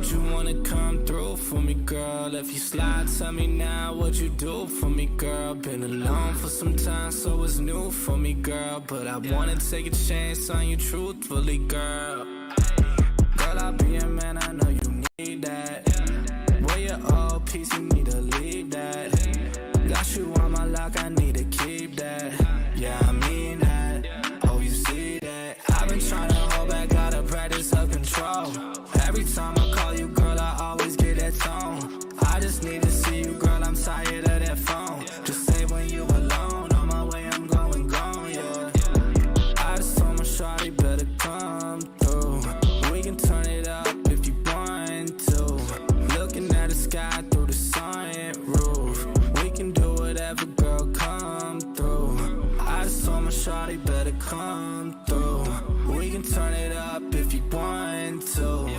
Would you wanna come through for me, girl? If you slide, tell me now what you do for me, girl. Been alone for some time, so it's new for me, girl. But I wanna take a chance on you truthfully, girl. Girl, I'll be a man, I know you need that. Where your old piece, you need to leave that. Got you on my lock, I need to keep that. Yeah, I mean that. Oh, you see that? I've been trying to hold back, gotta practice self-control. Every time I call you, girl, I always get that tone. I just need to see you, girl, I'm tired of that phone. Just say when you alone, on my way, I'm going gone, yeah. I just told my shawty better come through. We can turn it up if you want to. Looking at the sky through the sunroof. We can do whatever, girl, come through. I just told my shawty better come through. We can turn it up if you want to.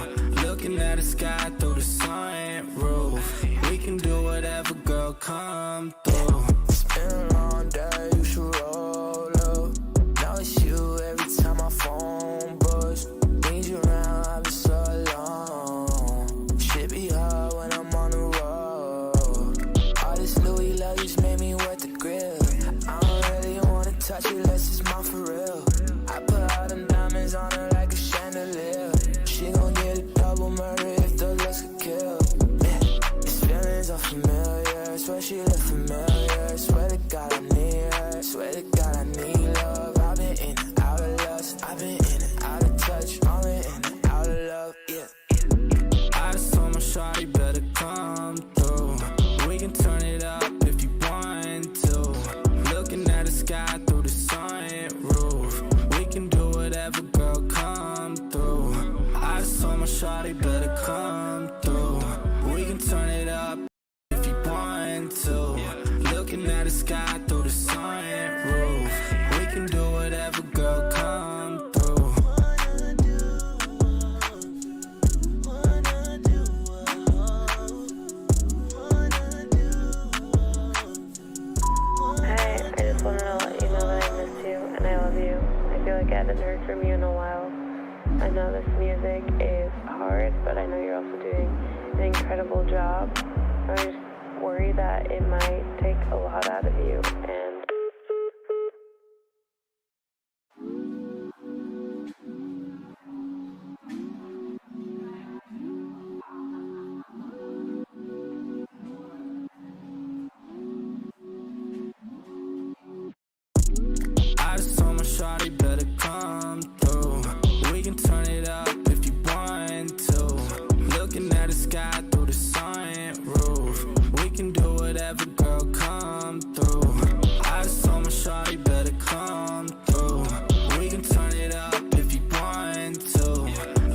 Looking at the sky through the sunroof. We can do whatever, girl, come through. It's been a long day, you should roll up. Now it's you every time my phone buzz. Need you around, I've been so alone. Shit be hard when I'm on the road. All this Louis luggage made me wet the grill. I don't really wanna touch it unless it's mine for real. I put all them diamonds on her like a chandelier. She gon' get a double murder if the looks could kill. Yeah, these feelings are familiar. Swear she look familiar. Swear to God I need her. Swear to God I need love. I've been in and out of lust. I've been in and out of touch. All in and out of love, yeah. I just told my shawty better come through. We can turn it up if you want to. Looking at the sky through the sunroof. We can do whatever, girl, come through. I just told my shawty better come through. We can turn it up if you want to. Looking at the sky through the sunroof. We can do whatever, girl, come through. Hi, I just wanted to let you know that I miss you and I love you. I feel like I haven't heard from you in a while. I know this music is hard, but I know you're also doing an incredible job. I just worry that it might take a lot out of you, and I just told my shawty better come through. We can turn it up if you want to. Looking at the sky through the sunroof. We can do whatever, girl, come through. I just told my shawty better come through. We can turn it up if you want to.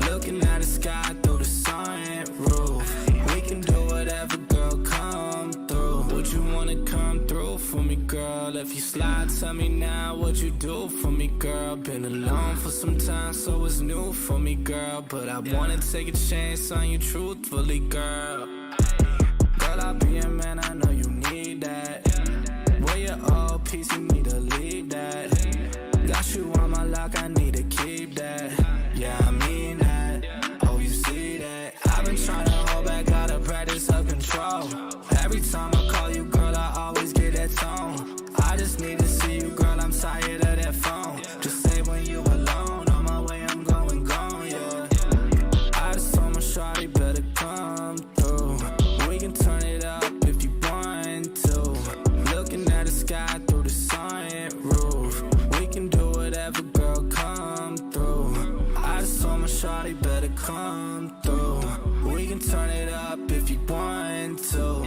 Looking at the sky through the sunroof. We can do whatever, girl, come through. Would you wanna come through for me, girl? If you slide, tell me now what you do for me, girl. Been alone for some time, so it's new for me, girl. But I wanna take a chance on you truthfully, girl. Girl, I'll be a man, I know you need that. Where your old piece, you need to leave that. Got you on my lock, I need to keep that. Yeah, I mean that. Oh, you see that? I've been trying to hold back, gotta practice self-control. Every time I call you, girl, I always get that tone. I just need to see you, girl, I'm tired of that phone. Just say when you alone, on my way, I'm going gone, yeah. I just told my shawty better come through. We can turn it up if you want to. Looking at the sky through the sunroof. We can do whatever, girl, come through. I just told my shawty better come through. We can turn it up if you want to.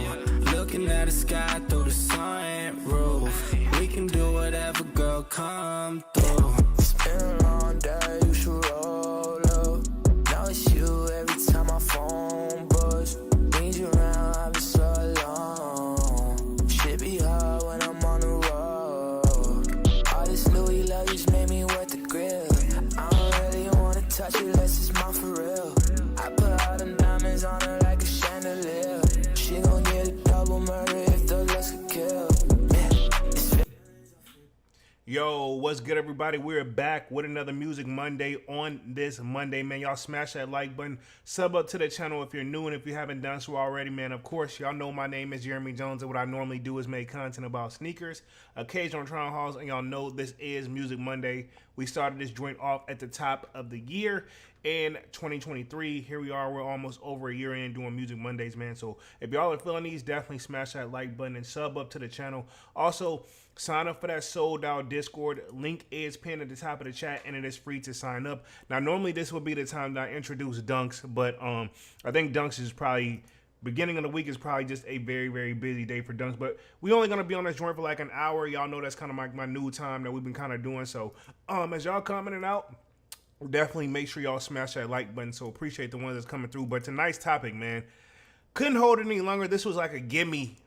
Looking at the sky through the sunroof. We can do whatever, girl, come through. It's been a long day, you should roll up. Now it's you every time my phone buzz. Need you around, I've been so alone. Shit be hard when I'm on the road. All this Louis luggage made me wet the grill. I don't really wanna touch it unless it's mine for real. I put all them diamonds on her like a chandelier. She gon' get a double murder if the looks could kill. Yeah, it's Yo, what's good, everybody? We're back with another Music Monday on this Monday, man. Y'all smash that like button, sub up to the channel if you're new, and if you haven't done so already, man, of course, y'all know my name is Jeremy Jones, and what I normally do is make content about sneakers, occasional trying hauls, and y'all know this is Music Monday. We started this joint off at the top of the year in 2023. Here we are. We're almost over a year in doing Music Mondays, man. So if y'all are feeling these, definitely smash that like button and sub up to the channel. Also, sign up for that sold out Discord. Link is pinned at the top of the chat, and it is free to sign up. Now, normally this would be the time that I introduce Dunks, but I think Dunks is probably beginning of the week is probably just a very, very busy day for Dunks. But we only gonna be on this joint for like an hour. Y'all know that's kind of like my new time that we've been kind of doing. So as y'all commenting out, definitely make sure y'all smash that like button. So appreciate the ones that's coming through. But tonight's topic, man, couldn't hold it any longer. This was like a gimme.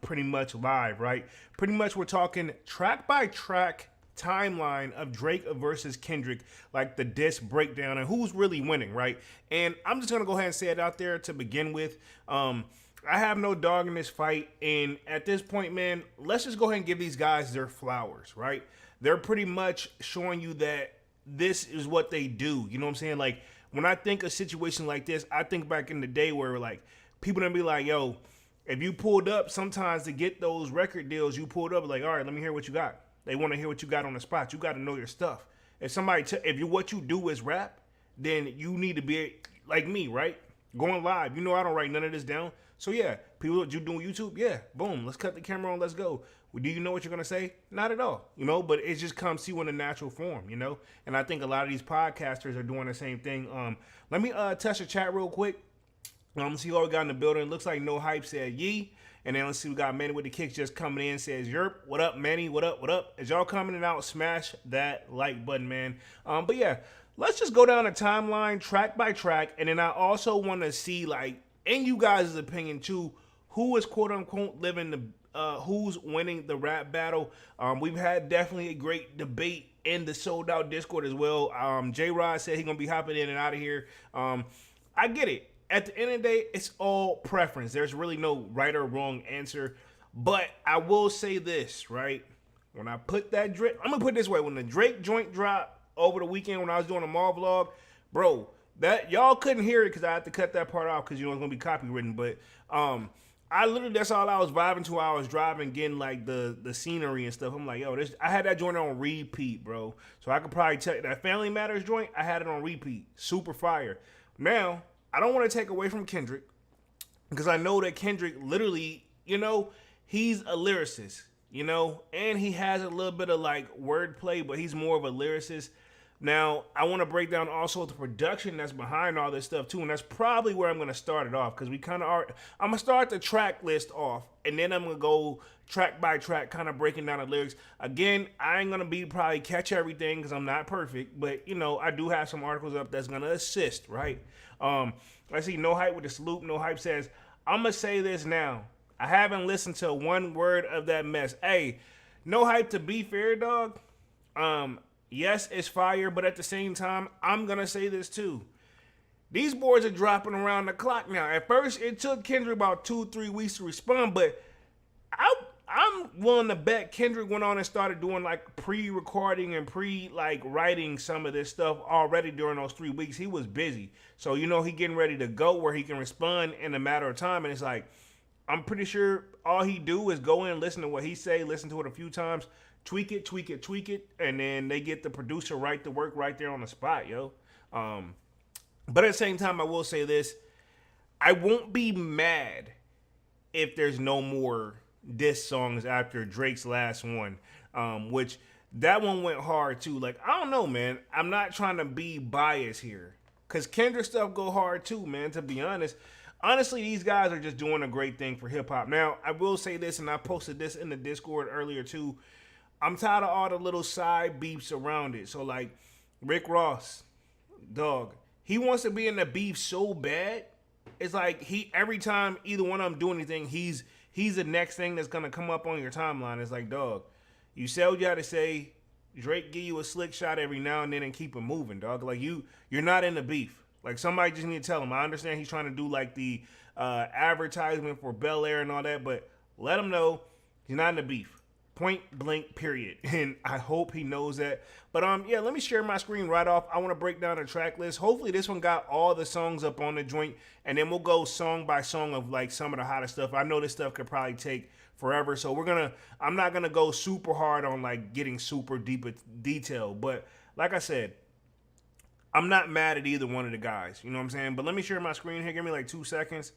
Pretty much live, right? Pretty much we're talking track by track timeline of Drake versus Kendrick, like the diss breakdown and who's really winning, right? And I'm just gonna go ahead and say it out there to begin with. I have no dog in this fight, and at this point, man, let's just go ahead and give these guys their flowers, right? They're pretty much showing you that this is what they do. You know what I'm saying? Like, when I think of situation like this, I think back in the day where like people gonna be like, yo, if you pulled up sometimes to get those record deals, you pulled up like, all right, let me hear what you got. They want to hear what you got on the spot. You got to know your stuff. If somebody, what you do is rap, then you need to be like me, right? Going live. You know I don't write none of this down. So yeah, people you doing YouTube, yeah, boom, let's cut the camera on, let's go. Well, do you know what you're gonna say? Not at all, you know. But it just comes to you in a natural form, you know. And I think a lot of these podcasters are doing the same thing. Let me test the chat real quick. See who we got in the building. Looks like No Hype said yee. And then let's see, we got Manny with the kicks just coming in. Says yerp. What up, Manny? What up? What up? As y'all coming in out, smash that like button, man. But yeah, let's just go down the timeline track by track. And then I also want to see, like, in you guys' opinion too, who is quote unquote living the who's winning the rap battle. We've had definitely a great debate in the sold out Discord as well. J-Rod said he's gonna be hopping in and out of here. I get it. At the end of the day, it's all preference. There's really no right or wrong answer. But I will say this, right? When I put that Drake, I'm gonna put it this way: when the Drake joint dropped over the weekend when I was doing a mall vlog, bro, that y'all couldn't hear it because I had to cut that part off because you know it's gonna be copywritten. But I literally, that's all I was vibing to. I was driving, getting like the scenery and stuff. I'm like, yo, I had that joint on repeat, bro. So I could probably tell you that Family Matters joint, I had it on repeat. Super fire. Now, I don't want to take away from Kendrick because I know that Kendrick literally, you know, he's a lyricist, you know, and he has a little bit of like wordplay, but he's more of a lyricist. Now, I want to break down also the production that's behind all this stuff too, and that's probably where I'm going to start it off because we kind of are. I'm going to start the track list off, and then I'm going to go track by track, kind of breaking down the lyrics. Again, I ain't going to be probably catch everything because I'm not perfect, but, you know, I do have some articles up that's going to assist, right? I see No Hype with the salute. No Hype says, I'm going to say this now. I haven't listened to one word of that mess. Hey, No Hype, to be fair, dog, yes, it's fire, but at the same time, I'm going to say this too. These boys are dropping around the clock now. At first, it took Kendrick about 2-3 weeks to respond, but I'm willing to bet Kendrick went on and started doing like pre-recording and writing some of this stuff already during those 3 weeks. He was busy. So, you know, he getting ready to go where he can respond in a matter of time. And it's like, I'm pretty sure all he do is go in, listen to what he say, listen to it a few times, tweak it, and then they get the producer right to work right there on the spot, yo. But at the same time, I will say this. I won't be mad if there's no more diss songs after Drake's last one, which that one went hard too. Like, I don't know, man. I'm not trying to be biased here because Kendrick stuff go hard too, man, to be honest. Honestly, these guys are just doing a great thing for hip-hop. Now, I will say this, and I posted this in the Discord earlier too. I'm tired of all the little side beefs around it. So, like, Rick Ross, dog, he wants to be in the beef so bad. It's like every time either one of them do anything, he's the next thing that's going to come up on your timeline. It's like, dog, you said what you had to say. Drake give you a slick shot every now and then and keep it moving, dog. Like, you're not in the beef. Like, somebody just need to tell him. I understand he's trying to do, like, the advertisement for Bel Air and all that, but let him know he's not in the beef. Point blank, period. And I hope he knows that. But yeah, let me share my screen right off. I want to break down the track list. Hopefully this one got all the songs up on the joint, and then we'll go song by song of like some of the hottest stuff. I know this stuff could probably take forever, so I'm not gonna go super hard on like getting super deep detail. But like I said, I'm not mad at either one of the guys. You know what I'm saying? But let me share my screen here. Give me like 2 seconds.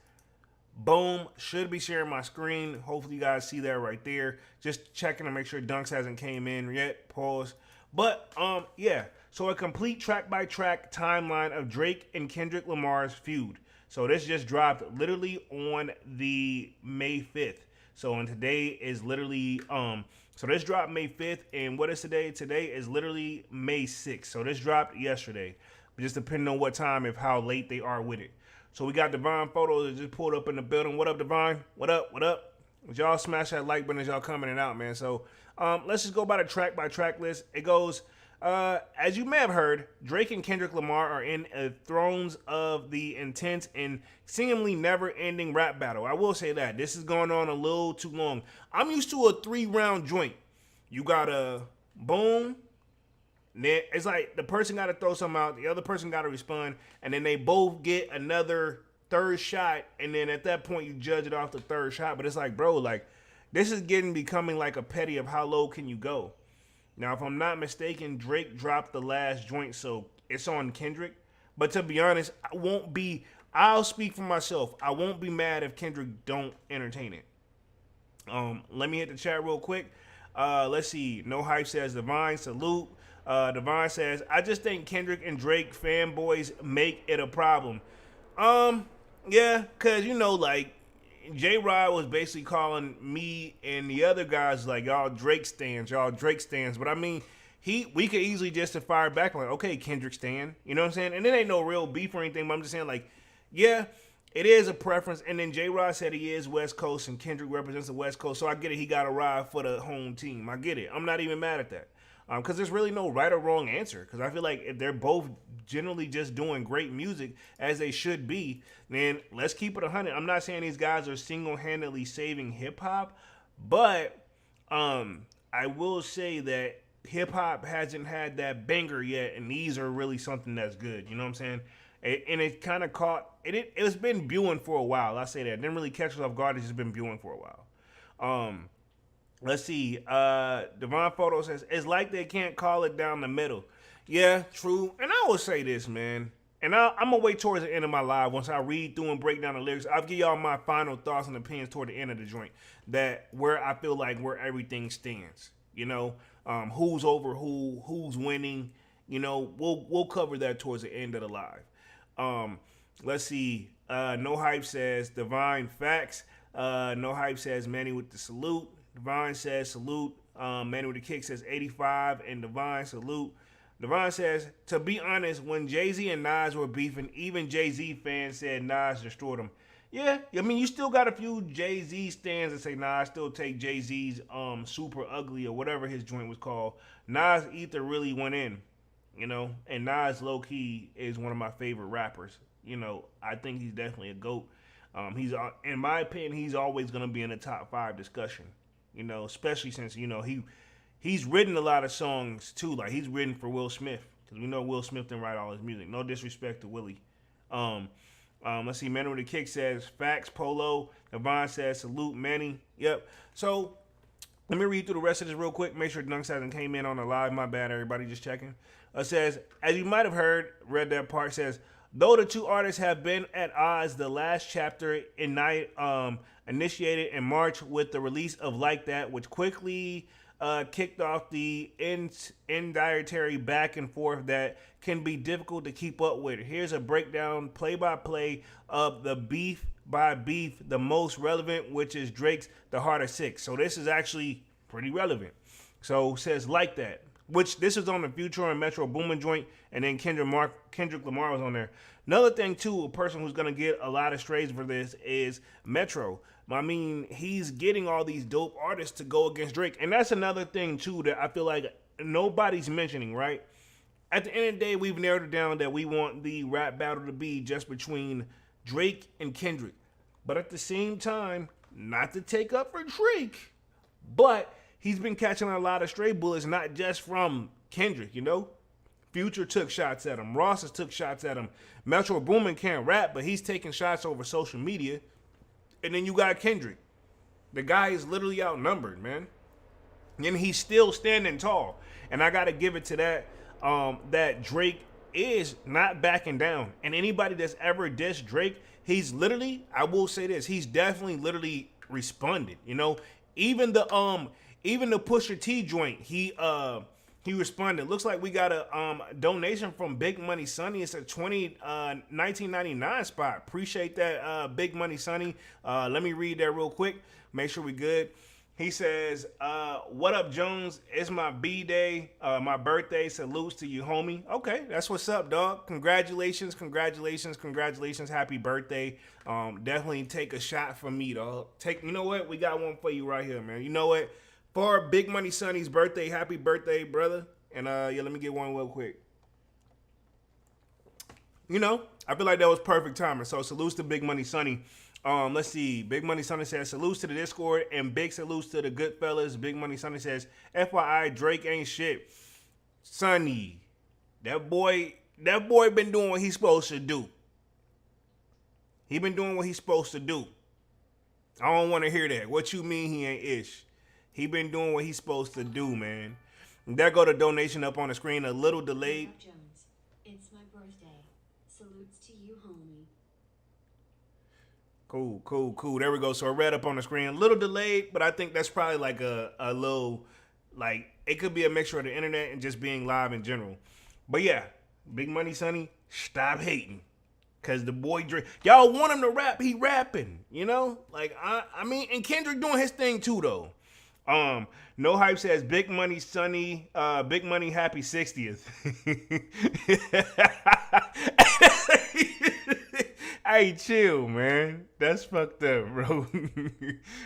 Boom, should be sharing my screen. Hopefully you guys see that right there. Just checking to make sure Dunks hasn't came in yet. Pause. But yeah, so a complete track by track timeline of Drake and Kendrick Lamar's feud. So this just dropped literally on the May 5th. So and today is literally so this dropped May 5th, and what is today? Today is literally May 6th. So this dropped yesterday. Just depending on what time, if how late they are with it. So we got Divine Photos that just pulled up in the building. What up, Divine? What up? What up? Y'all smash that like button as y'all coming in and out, man. So let's just go by the track by track list. It goes, as you may have heard, Drake and Kendrick Lamar are in a thrones of the intense and seemingly never-ending rap battle. I will say that. This is going on a little too long. I'm used to a 3-round joint. You got a boom. Then it's like the person got to throw something out, the other person got to respond, and then they both get another third shot, and then at that point you judge it off the third shot. But it's like, bro, like this is becoming like a petty of how low can you go. Now, if I'm not mistaken, Drake dropped the last joint, so it's on Kendrick. But to be honest, I'll speak for myself. I won't be mad if Kendrick don't entertain it. Let me hit the chat real quick. Let's see. No Hype says Divine, salute. Divine says, I just think Kendrick and Drake fanboys make it a problem. Yeah, because, you know, like, J-Rod was basically calling me and the other guys, like, y'all Drake stans. But, I mean, we could easily just fire back, like, okay, Kendrick stan. You know what I'm saying? And it ain't no real beef or anything, but I'm just saying, like, yeah, it is a preference. And then J-Rod said he is West Coast, and Kendrick represents the West Coast, so I get it. He got to ride for the home team. I get it. I'm not even mad at that. Because there's really no right or wrong answer. Because I feel like if they're both generally just doing great music, as they should be, then let's keep it 100. I'm not saying these guys are single-handedly saving hip-hop, but I will say that hip-hop hasn't had that banger yet, and these are really something that's good. You know what I'm saying? And it kind of caught... It's been brewing for a while. I say that. It didn't really catch us off guard. It's just been brewing for a while. Let's see. Divine Photo says, it's like they can't call it down the middle. Yeah, true. And I will say this, man. And I'm going to wait towards the end of my live. Once I read through and break down the lyrics, I'll give y'all my final thoughts and opinions toward the end of the joint. Where I feel like where everything stands. You know, who's over who's winning. You know, we'll cover that towards the end of the live. Let's see. No Hype says, Divine Facts. No Hype says, Manny with the salute. Divine says, salute. Manny with the kick says 85. And Divine, salute. Divine says, to be honest, when Jay-Z and Nas were beefing, even Jay-Z fans said Nas destroyed him. Yeah, I mean, you still got a few Jay-Z stands that say, nah, I still take Jay-Z's Super Ugly or whatever his joint was called. Nas Ether really went in, you know, and Nas low-key is one of my favorite rappers. You know, I think he's definitely a GOAT. He's, in my opinion, he's always going to be in the top 5 discussion. You know, especially since, you know, he's written a lot of songs, too. Like, he's written for Will Smith. Because we know Will Smith didn't write all his music. No disrespect to Willie. Let's see. Manny with the kick says, facts, Polo. Devon says, salute, Manny. Yep. So, let me read through the rest of this real quick. Make sure Dunks hasn't came in on the live. My bad, everybody. Just checking. Says, as you might have heard, read that part, says, though the two artists have been at odds, the last chapter initiated in March with the release of Like That, which quickly kicked off the indietary back and forth that can be difficult to keep up with. Here's a breakdown, play-by-play of the beef by beef, the most relevant, which is Drake's The Heart of Six. So this is actually pretty relevant. So says Like That, which this is on the Future and Metro Boomin joint, and then Kendrick Lamar was on there. Another thing, too, a person who's going to get a lot of strays for this is Metro. I mean, he's getting all these dope artists to go against Drake. And that's another thing, too, that I feel like nobody's mentioning, right? At the end of the day, we've narrowed it down that we want the rap battle to be just between Drake and Kendrick. But at the same time, not to take up for Drake, but he's been catching a lot of stray bullets, not just from Kendrick, you know? Future took shots at him. Ross has took shots at him. Metro Boomin can't rap, but he's taking shots over social media. And then you got Kendrick. The guy is literally outnumbered, man. And he's still standing tall. And I got to give it to that, that Drake is not backing down. And anybody that's ever dissed Drake, he's literally, I will say this, he's definitely literally responded. You know, even the Pusha T joint, he responded. Looks like we got a donation from Big Money Sonny. It's a 1999 spot. Appreciate that, Big Money Sonny. Let me read that real quick. Make sure we good. He says, what up, Jones? It's my B-day, my birthday. Salutes to you, homie. Okay, that's what's up, dog. Congratulations. Happy birthday. Definitely take a shot from me, dog. You know what? We got one for you right here, man. You know what? For Big Money Sonny's birthday, happy birthday, brother. And yeah, let me get one real quick. You know, I feel like that was perfect timing. So salutes to Big Money Sonny. Let's see. Big Money Sonny says, salutes to the Discord and big salutes to the good fellas. Big Money Sonny says, FYI, Drake ain't shit. Sonny, that boy been doing what he's supposed to do. He been doing what he's supposed to do. I don't want to hear that. What you mean he ain't ish? He been doing what he's supposed to do, man. And there go the donation up on the screen, a little delayed. Jones, it's my birthday. Salutes to you, homie. Cool. There we go. So I read up on the screen, a little delayed, but I think that's probably like a little, like, it could be a mixture of the internet and just being live in general. But yeah, Big Money Sonny, stop hating. Cause the boy Drake, y'all want him to rap, he rapping, you know? Like, I mean, and Kendrick doing his thing too, though. No Hype says, Big Money Sonny, Big Money happy 60th. Hey, chill, man. That's fucked up, bro.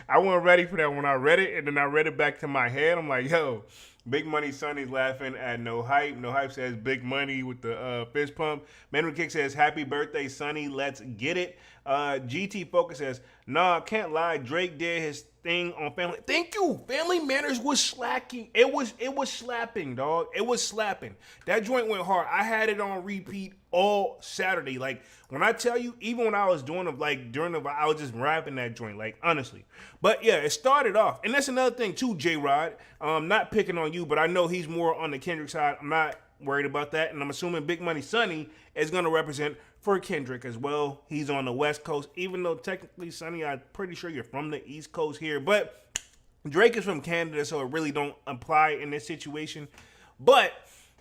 I wasn't ready for that when I read it, and then I read it back to my head. I'm like, yo, Big Money Sonny's laughing at No Hype. No Hype says, Big Money with the fist pump. Mandarin Kick says, happy birthday, Sonny. Let's get it. GT Focus says, nah, can't lie. Drake did his thing on Family. Thank you. Family Manners was slacking. It was slapping, dog. It was slapping. That joint went hard. I had it on repeat all Saturday. Like, when I tell you, even when I was doing it, like, I was just rapping that joint, like, honestly. But yeah, it started off. And that's another thing too, J-Rod. Not picking on you, but I know he's more on the Kendrick side. I'm not worried about that. And I'm assuming Big Money Sonny is going to represent for Kendrick as well. He's on the West Coast, even though technically, Sonny, I'm pretty sure you're from the East Coast here. But Drake is from Canada, so it really don't apply in this situation. But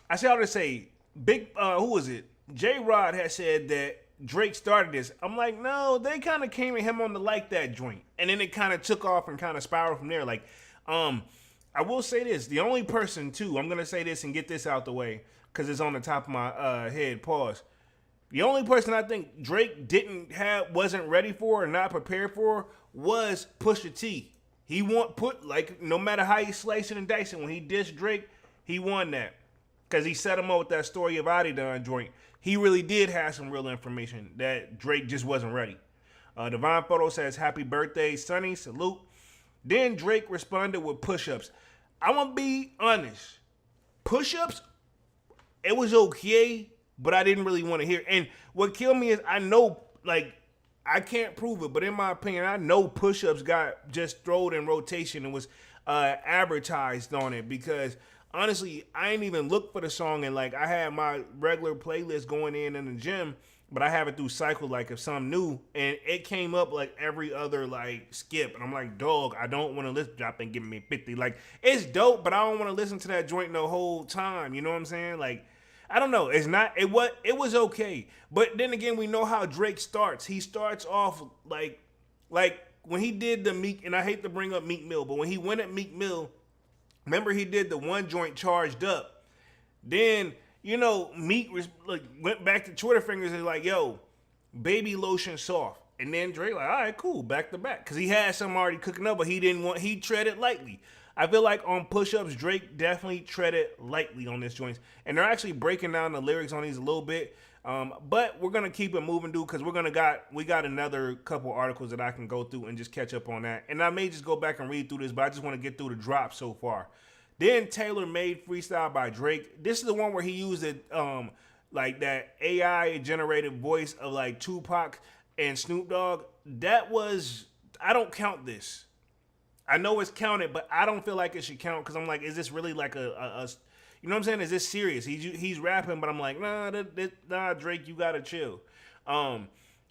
I say all to say, who was it? J-Rod has said that Drake started this. I'm like, no, they kind of came at him on the Like That joint. And then it kind of took off and kind of spiraled from there. Like, I will say this. The only person, too, I'm going to say this and get this out the way because it's on the top of my head. Pause. The only person I think Drake wasn't ready for or not prepared for was Pusha T. He no matter how he slicing and dicing, when he dissed Drake, he won that. Because he set him up with that story of Adidon joint. He really did have some real information that Drake just wasn't ready. Divine Photo says, happy birthday, Sonny, salute. Then Drake responded with push-ups. I'm going to be honest. Push-ups, it was okay, but I didn't really want to hear. And what killed me is I know, like, I can't prove it, but in my opinion, I know push-ups got just thrown in rotation and was advertised on it because honestly, I ain't even looked for the song, and like I had my regular playlist going in the gym, but I have it through cycle, like if something new, and it came up like every other like skip, and I'm like, dog, I don't want to listen. Drop and give me 50. Like it's dope, but I don't want to listen to that joint the whole time. You know what I'm saying? Like I don't know. It was okay, but then again, we know how Drake starts. He starts off like when he did the Meek, and I hate to bring up Meek Mill, but when he went at Meek Mill. Remember, he did the one joint Charged Up. Then, you know, Meek went back to Twitter fingers and like, yo, baby lotion soft. And then Drake like, all right, cool, back to back. Because he had something already cooking up, but he treaded lightly. I feel like on push-ups, Drake definitely treaded lightly on this joint. And they're actually breaking down the lyrics on these a little bit. But we're gonna keep it moving, dude, because we got another couple articles that I can go through and just catch up on that. And I may just go back and read through this, but I just want to get through the drop so far. Then Taylor Made Freestyle by Drake. This is the one where he used it, like that AI generated voice of like Tupac and Snoop Dogg. I don't count this. I know it's counted, but I don't feel like it should count because I'm like, is this really like a you know what I'm saying? Is this serious? He's rapping, but I'm like, nah, Drake, you gotta chill.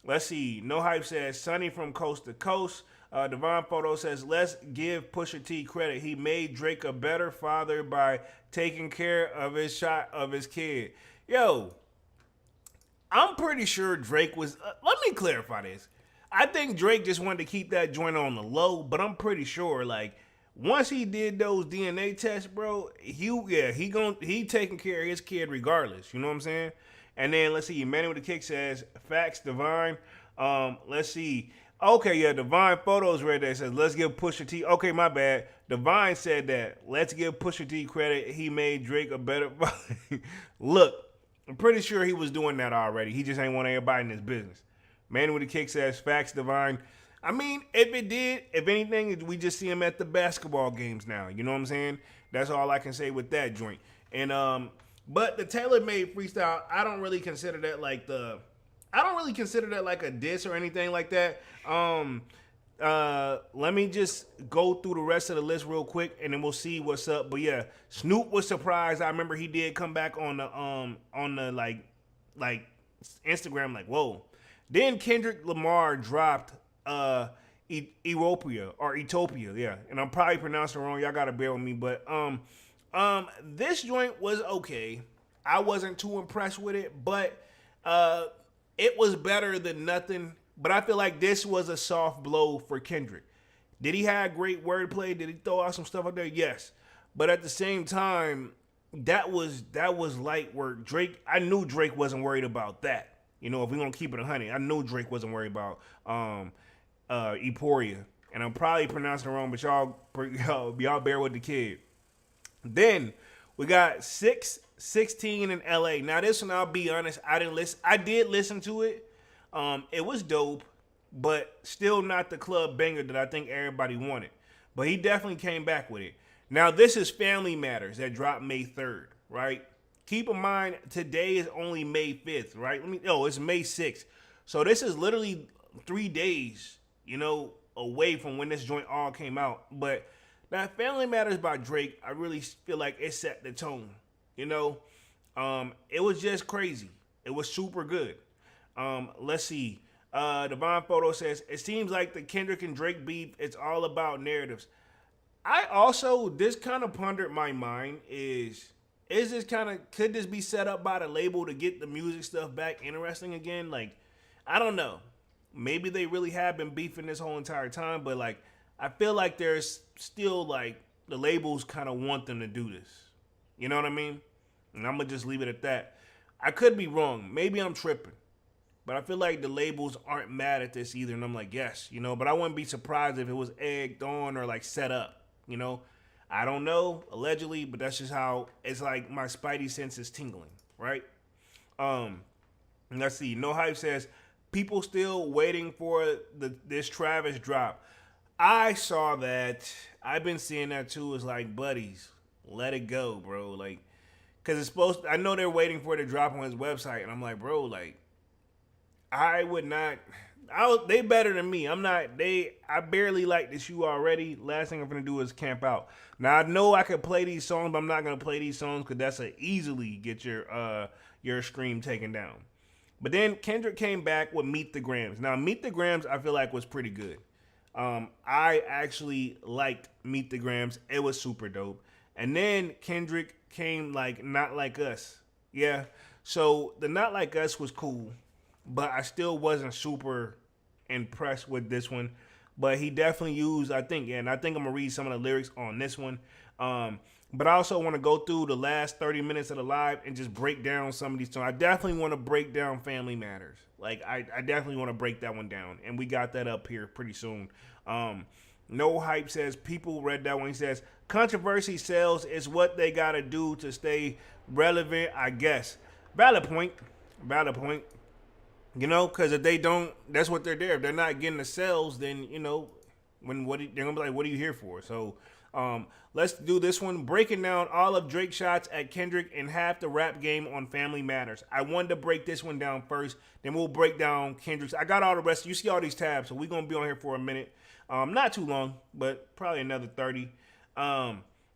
Let's see. No Hype says Sunny from Coast to Coast. Divine Photo says, let's give Pusha T credit. He made Drake a better father by taking care of his kid. Yo, I'm pretty sure Drake was. Let me clarify this. I think Drake just wanted to keep that joint on the low, but I'm pretty sure like once he did those DNA tests, bro, he taking care of his kid regardless. You know what I'm saying? And then let's see, Emmanuel the Kick says, facts, Divine. Let's see. Okay, yeah, Divine Photos right there says, let's give Pusha T. Okay, my bad. Divine said that. Let's give Pusha T credit. He made Drake a better. Look, I'm pretty sure he was doing that already. He just ain't want everybody in his business. Manuel the Kick says, facts, Divine. I mean, if it did, if anything, we just see him at the basketball games now. You know what I'm saying? That's all I can say with that joint. And but the Taylor Made Freestyle, I don't really consider that like a diss or anything like that. Let me just go through the rest of the list real quick, and then we'll see what's up. But yeah, Snoop was surprised. I remember he did come back on the like Instagram, like whoa. Then Kendrick Lamar dropped Ethiopia, yeah, and I'm probably pronouncing it wrong. Y'all gotta bear with me, but this joint was okay. I wasn't too impressed with it, but it was better than nothing. But I feel like this was a soft blow for Kendrick. Did he have great wordplay? Did he throw out some stuff out there? Yes, but at the same time, that was light work. Drake, I knew Drake wasn't worried about that. You know, if we're gonna keep it 100, I knew Drake wasn't worried about Euphoria, and I'm probably pronouncing it wrong, but y'all bear with the kid. Then we got 616 in LA. Now this one, I'll be honest, I did listen to it. It was dope, but still not the club banger that I think everybody wanted. But he definitely came back with it. Now this is Family Matters that dropped May 3rd, right? Keep in mind, today is only May 5th, right? It's May 6th. So this is literally 3 days, away from when this joint all came out. But that Family Matters by Drake, I really feel like it set the tone, It was just crazy. It was super good. Let's see. Divine Photo says, it seems like the Kendrick and Drake beef, it's all about narratives. I also, this kind of pondered my mind could this be set up by the label to get the music stuff back interesting again? Like, I don't know. Maybe they really have been beefing this whole entire time, but like, I feel like there's still like the labels kind of want them to do this. You know what I mean? And I'm gonna just leave it at that. I could be wrong. Maybe I'm tripping, but I feel like the labels aren't mad at this either. And I'm like, yes, but I wouldn't be surprised if it was egged on or like set up, I don't know, allegedly, but that's just how it's like my spidey sense is tingling, right? Let's see. No Hype says, people still waiting for this Travis drop. I saw that. I've been seeing that too. It's like, buddies, let it go, bro. Like, because it's supposed to, I know they're waiting for it to drop on his website. And I'm like, bro, like, I would not. They better than me. I barely like this shoe already. Last thing I'm gonna do is camp out. Now I know I could play these songs, but I'm not gonna play these songs because that's a easily get your stream taken down. But then Kendrick came back with Meet the Grams. Now Meet the Grams I feel like was pretty good. I actually liked Meet the Grams. It was super dope. And then Kendrick came like Not Like Us. Yeah. So the Not Like Us was cool, but I still wasn't super impressed with this one. But he definitely used, I think I'm going to read some of the lyrics on this one. But I also want to go through the last 30 minutes of the live and just break down some of these songs. I definitely want to break down Family Matters. Like, I definitely want to break that one down. And we got that up here pretty soon. No Hype says, people read that one. He says, controversy sells is what they got to do to stay relevant, I guess. Valid point. Valid point. You know, because if they don't, that's what they're there. If they're not getting the sales, then you know, they're gonna be like, "What are you here for?" So, let's do this one. Breaking down all of Drake's shots at Kendrick and half the rap game on Family Matters. I wanted to break this one down first, then we'll break down Kendrick's. I got all the rest. You see all these tabs, so we're gonna be on here for a minute. Not too long, but probably another 30.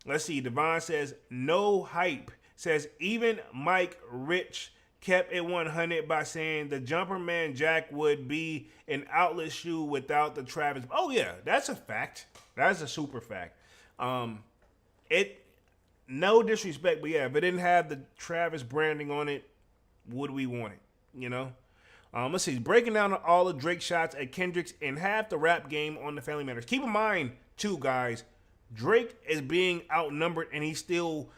Let's see. Devon says no hype. Says even Mike Rich kept it 100 by saying the Jumper Man Jack would be an outlet shoe without the Travis. Oh yeah, that's a fact. That's a super fact. It no disrespect, but yeah, if it didn't have the Travis branding on it, would we want it? You know. Let's see. Breaking down all of Drake's shots at Kendrick's and half the rap game on the Family Matters. Keep in mind too, guys, Drake is being outnumbered and he's still.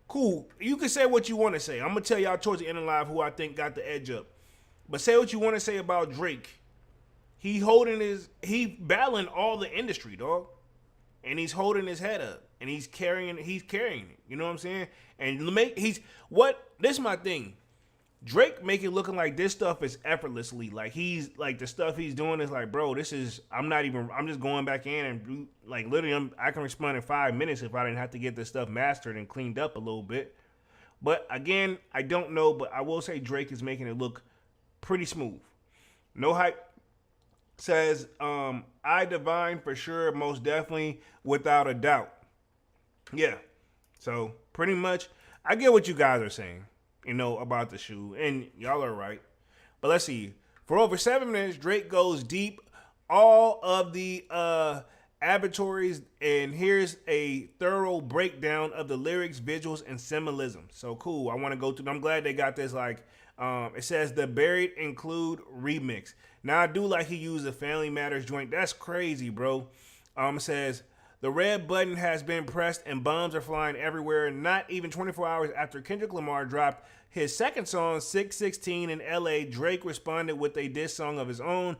Cool. You can say what you want to say. I'm gonna tell y'all towards the end of live who I think got the edge up. But say what you want to say about Drake. He battling all the industry, dog. And he's holding his head up. And he's carrying it. You know what I'm saying? And this is my thing. Drake make it looking like this stuff is effortlessly. Like he's like the stuff he's doing is like, bro, I'm just going back in and like literally I can respond in 5 minutes if I didn't have to get this stuff mastered and cleaned up a little bit. But again, I don't know, but I will say Drake is making it look pretty smooth. No hype says, I divine for sure, most definitely, without a doubt. Yeah. So pretty much I get what you guys are saying. You know, about the shoe, and y'all are right. But let's see. For over 7 minutes, Drake goes deep all of the avatars, and here's a thorough breakdown of the lyrics, visuals, and symbolism. So cool. I want to go through. I'm glad they got this. Like, it says the Buried Include remix. Now I do like he used the Family Matters joint. That's crazy, bro. It says the red button has been pressed and bombs are flying everywhere. Not even 24 hours after Kendrick Lamar dropped his second song, 616 in LA, Drake responded with a diss song of his own,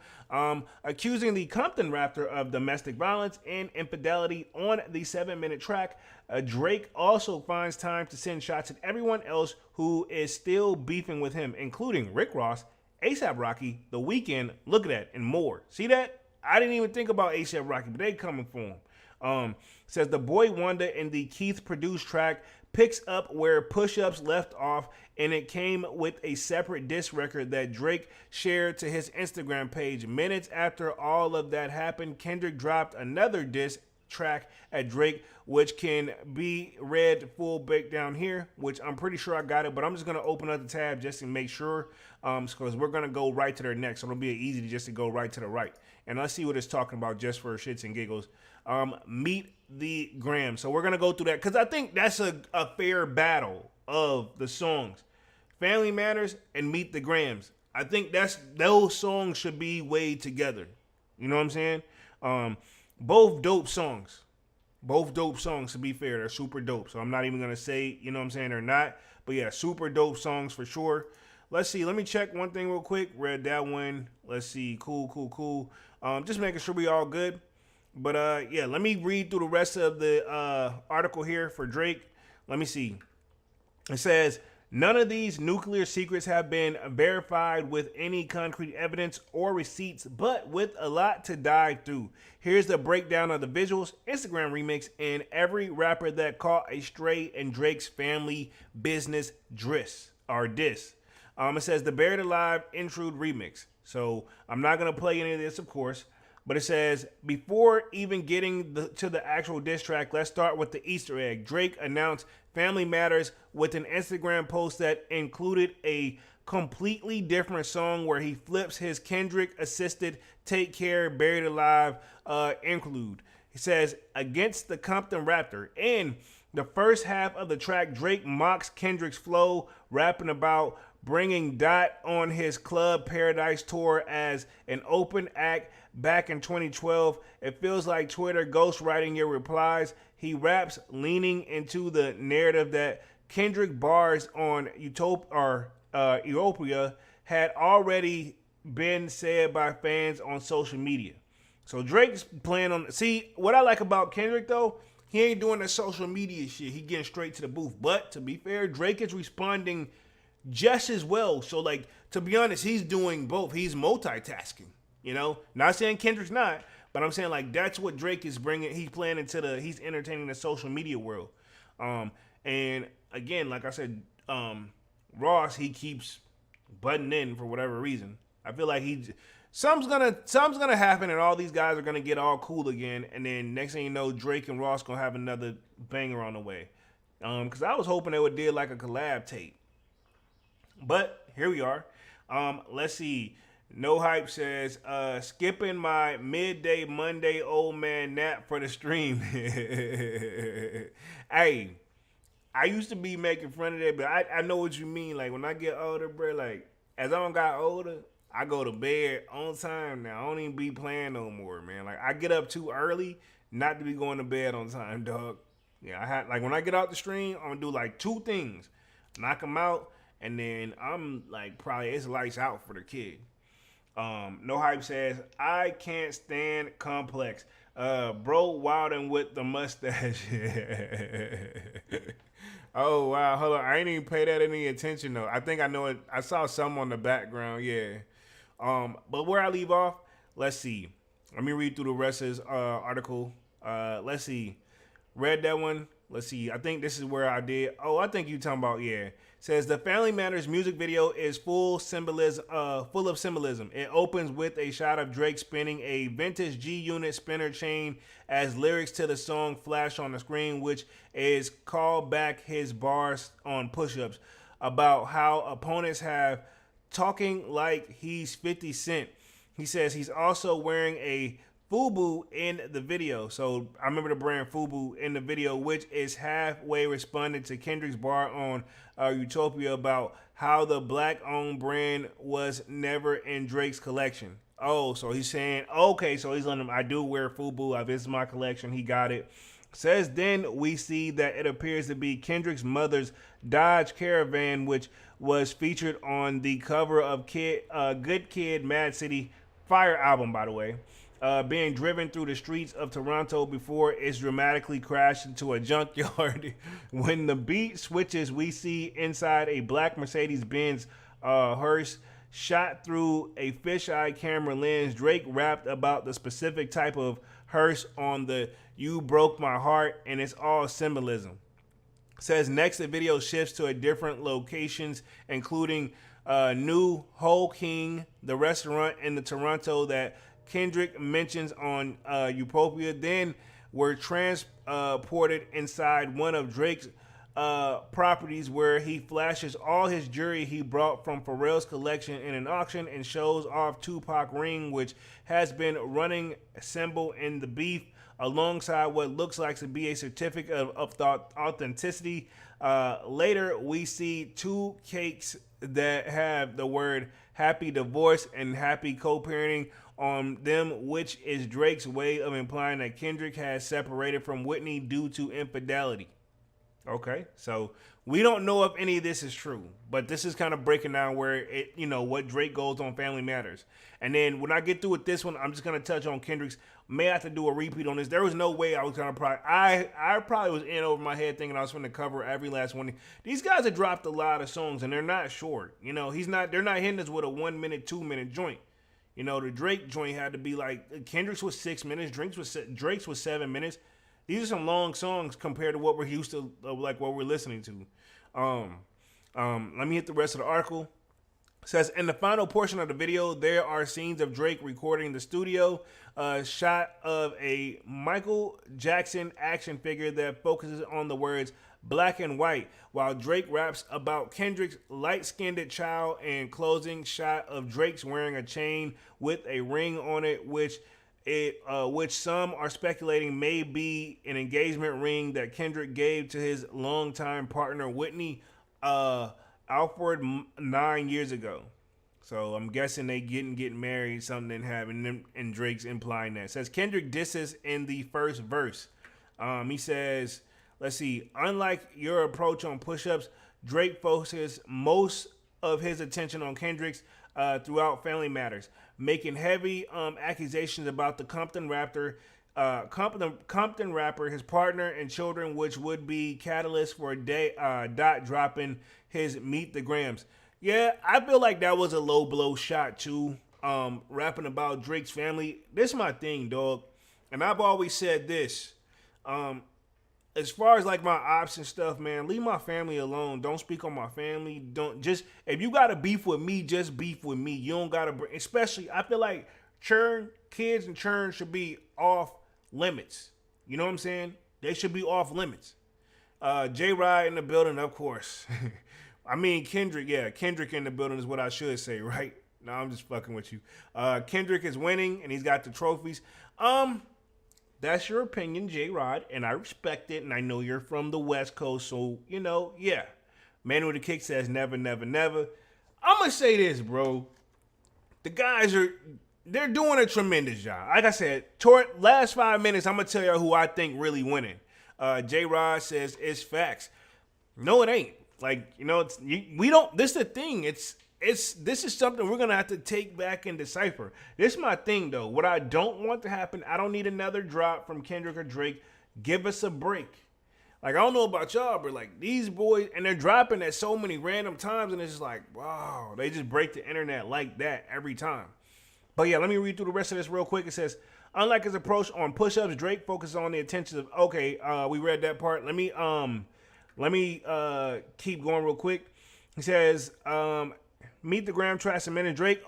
accusing the Compton rapper of domestic violence and infidelity on the 7-minute track. Drake also finds time to send shots at everyone else who is still beefing with him, including Rick Ross, A$AP Rocky, The Weeknd, Look at That, and more. See that? I didn't even think about A$AP Rocky, but they coming for him. Says the Boy Wonder in the Keith produced track picks up where Push-Ups left off, and it came with a separate diss record that Drake shared to his Instagram page. Minutes after all of that happened, Kendrick dropped another diss track at Drake, which can be read full breakdown here, which I'm pretty sure I got it, but I'm just going to open up the tab just to make sure, because we're going to go right to their next, so it'll be easy just to go right to the right. And let's see what it's talking about just for shits and giggles. Meet the Grams. So we're going to go through that because I think that's a fair battle of the songs. Family Matters and Meet the Grams. I think those songs should be weighed together. You know what I'm saying? Both dope songs. Both dope songs, to be fair. They're super dope. So I'm not even going to say, you know what I'm saying, they're not. But yeah, super dope songs for sure. Let's see. Let me check one thing real quick. Read that one. Let's see. Cool. Just making sure we all good. But yeah, let me read through the rest of the article here for Drake. Let me see. It says, none of these nuclear secrets have been verified with any concrete evidence or receipts, but with a lot to dive through. Here's the breakdown of the visuals, Instagram remix, and every rapper that caught a stray in Drake's family business diss. It says the Buried Alive Intrude remix. So I'm not going to play any of this, of course. But it says, before even getting to the actual diss track, let's start with the Easter egg. Drake announced Family Matters with an Instagram post that included a completely different song where he flips his Kendrick-assisted Take Care, Buried Alive include. He says, against the Compton Raptor. In the first half of the track, Drake mocks Kendrick's flow, rapping about bringing Dot on his Club Paradise tour as an open act back in 2012. It feels like Twitter ghostwriting your replies. He raps leaning into the narrative that Kendrick bars on Utopia had already been said by fans on social media. So Drake's playing on. See, what I like about Kendrick though, he ain't doing the social media shit. He getting straight to the booth. But to be fair, Drake is responding just as well. So like, to be honest, he's doing both. He's multitasking. Not saying Kendrick's not, but I'm saying like that's what Drake is bringing. He's playing he's entertaining the social media world. And again, like I said, Ross, he keeps butting in for whatever reason. I feel like something's gonna happen, and all these guys are gonna get all cool again. And then next thing you know, Drake and Ross gonna have another banger on the way. Because I was hoping they would do like a collab tape, but here we are. Let's see. No Hype says, skipping my midday Monday old man nap for the stream. Hey, I used to be making fun of that, but I know what you mean. Like, when I get older, bro, like, as I got older, I go to bed on time now. I don't even be playing no more, man. Like, I get up too early not to be going to bed on time, dog. Yeah, like, when I get out the stream, I'm going to do, like, 2 things. Knock them out, and then I'm, like, probably it's lights out for the kid. No Hype says, I can't stand Complex. Bro wildin' with the mustache. Oh, wow. Hold on. I ain't even pay that any attention, though. I think I know it. I saw some on the background. Yeah. But where I leave off, let's see. Let me read through the rest of this article. Let's see. Read that one. Let's see. I think this is where I did. Oh, I think you talking about, yeah. Says the Family Matters music video is full of symbolism. It opens with a shot of Drake spinning a vintage G-Unit spinner chain as lyrics to the song flash on the screen, which is called back his bars on push-ups about how opponents have talking like he's 50 Cent. He says he's also wearing a FUBU in the video. So I remember the brand FUBU in the video, which is halfway responding to Kendrick's bar on Utopia about how the black-owned brand was never in Drake's collection. Oh, so he's saying, okay, so he's letting him, I do wear FUBU. This is my collection. He got it. Says then we see that it appears to be Kendrick's mother's Dodge Caravan, which was featured on the cover of Good Kid, Mad City Fire album, by the way. Being driven through the streets of Toronto before it's dramatically crashed into a junkyard. When the beat switches, we see inside a black Mercedes-Benz hearse shot through a fisheye camera lens. Drake rapped about the specific type of hearse on the You Broke My Heart, and it's all symbolism. Says next the video shifts to a different locations, including New Ho King, the restaurant in the Toronto that Kendrick mentions on Utopia. Then were transported inside one of Drake's properties where he flashes all his jewelry he brought from Pharrell's collection in an auction and shows off Tupac ring, which has been running symbol in the beef, alongside what looks like to be a certificate of authenticity. Later, we see 2 cakes that have the word happy divorce and happy co-parenting on them, which is Drake's way of implying that Kendrick has separated from Whitney due to infidelity. Okay, so we don't know if any of this is true, but this is kind of breaking down where it, what Drake goes on Family Matters. And then when I get through with this one, I'm just going to touch on Kendrick's. May have to do a repeat on this. There was no way I was going to I probably was in over my head thinking I was going to cover every last one. These guys have dropped a lot of songs and they're not short. They're not hitting us with a 1 minute, 2 minute joint. The Drake joint had to be like, Kendrick's was 6 minutes, Drake's was 7 minutes. These are some long songs compared to what we're used to, like what we're listening to. Let me hit the rest of the article. It says, in the final portion of the video, there are scenes of Drake recording the studio, shot of a Michael Jackson action figure that focuses on the words black and white, while Drake raps about Kendrick's light-skinned child, and closing shot of Drake's wearing a chain with a ring on it, which some are speculating may be an engagement ring that Kendrick gave to his longtime partner Whitney Alford 9 years ago. So I'm guessing they getting married, something didn't happen, and Drake's implying that. It says Kendrick disses in the first verse. He says, let's see, unlike your approach on push-ups, Drake focuses most of his attention on Kendrick's throughout Family Matters, making heavy accusations about the Compton Raptor Compton rapper, his partner and children, which would be catalyst for Dot dropping his Meet the Grams. Yeah, I feel like that was a low blow shot too. Rapping about Drake's family. This is my thing, dog. And I've always said this. As far as like my ops and stuff, man, leave my family alone. Don't speak on my family. Don't just, if you got to beef with me, just beef with me. You don't got to, especially, I feel like kids and churn should be off limits. You know what I'm saying? They should be off limits. J-Rod in the building, of course. I mean, Kendrick, yeah, Kendrick in the building is what I should say, right? No, I'm just fucking with you. Kendrick is winning, and he's got the trophies. That's your opinion, J-Rod, and I respect it, and I know you're from the West Coast, so, you know, yeah. Man with the Kick says never, never, never. I'm going to say this, bro. The guys they're doing a tremendous job. Like I said, last 5 minutes, I'm going to tell you who I think really winning. J-Rod says it's facts. No, it ain't. Like, you know, this is the thing. This is something we're going to have to take back and decipher. This is my thing, though. What I don't want to happen, I don't need another drop from Kendrick or Drake. Give us a break. Like, I don't know about y'all, but, like, these boys, and they're dropping at so many random times, and it's just like, wow, they just break the internet like that every time. But, yeah, let me read through the rest of this real quick. It says, unlike his approach on push-ups, Drake focuses on the attention of, okay, we read that part. Let me keep going real quick. He says, Meet the Gram tracks a minute. Drake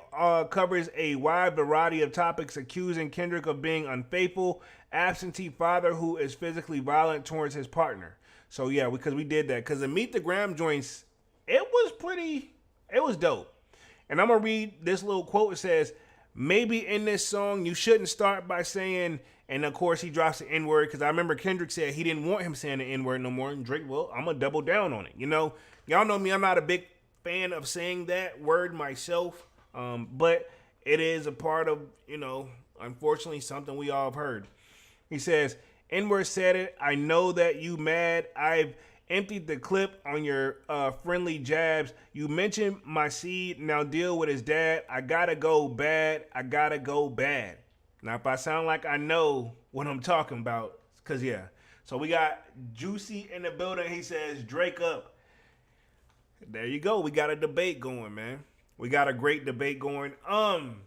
covers a wide variety of topics, accusing Kendrick of being unfaithful, absentee father who is physically violent towards his partner. So yeah, because we did that. Because the Meet the Gram joints, it was dope. And I'm going to read this little quote. It says, maybe in this song, you shouldn't start by saying, and of course he drops the N-word, because I remember Kendrick said he didn't want him saying the N-word no more. And Drake, well, I'm going to double down on it. You know, y'all know me, I'm not a big fan of saying that word myself, but it is a part of, you know, unfortunately something we all have heard. He says, N-word said it. I know that you mad. I've emptied the clip on your friendly jabs. You mentioned my seed. Now deal with his dad. I gotta go bad. I gotta go bad. Now, if I sound like I know what I'm talking about, because, yeah. So we got Juicy in the building. He says, Drake up. There you go. We got a debate going, man. We got a great debate going. I'm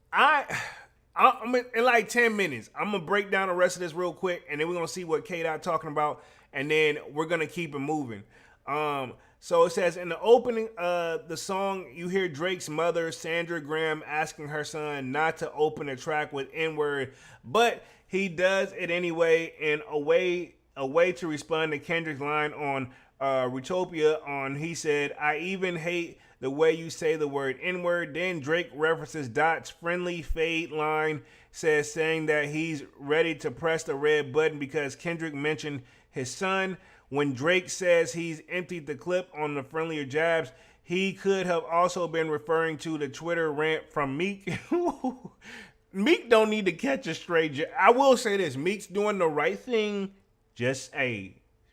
in like 10 minutes. I'm going to break down the rest of this real quick, and then we're going to see what K-Dot talking about, and then we're going to keep it moving. So it says, in the opening of the song, you hear Drake's mother, Sandra Graham, asking her son not to open a track with N-word, but he does it anyway in a way to respond to Kendrick's line on Retopia on, he said, I even hate the way you say the word N-word. Then Drake references Dot's friendly fade line, saying that he's ready to press the red button because Kendrick mentioned his son. When Drake says he's emptied the clip on the friendlier jabs, he could have also been referring to the Twitter rant from Meek. Meek don't need to catch a stray. I will say this, Meek's doing the right thing. Just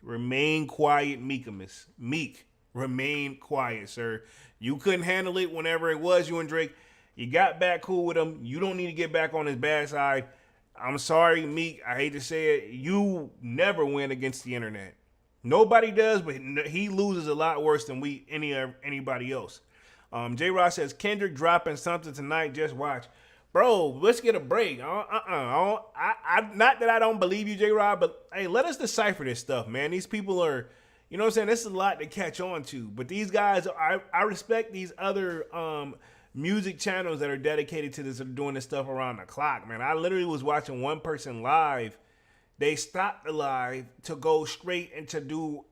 remain quiet, Meekamus. Meek, remain quiet, sir. You couldn't handle it whenever it was you and Drake. You got back cool with him. You don't need to get back on his bad side. I'm sorry, Meek. I hate to say it. You never win against the internet. Nobody does, but he loses a lot worse than anybody else. J-Rod says, Kendrick dropping something tonight. Just watch. Bro, let's get a break. Not that I don't believe you, J-Rod, but hey, let us decipher this stuff, man. These people are, you know what I'm saying? This is a lot to catch on to. But these guys, I respect these other music channels that are dedicated to this, that are doing this stuff around the clock, man. I literally was watching one person live. They stopped the live to go straight and to do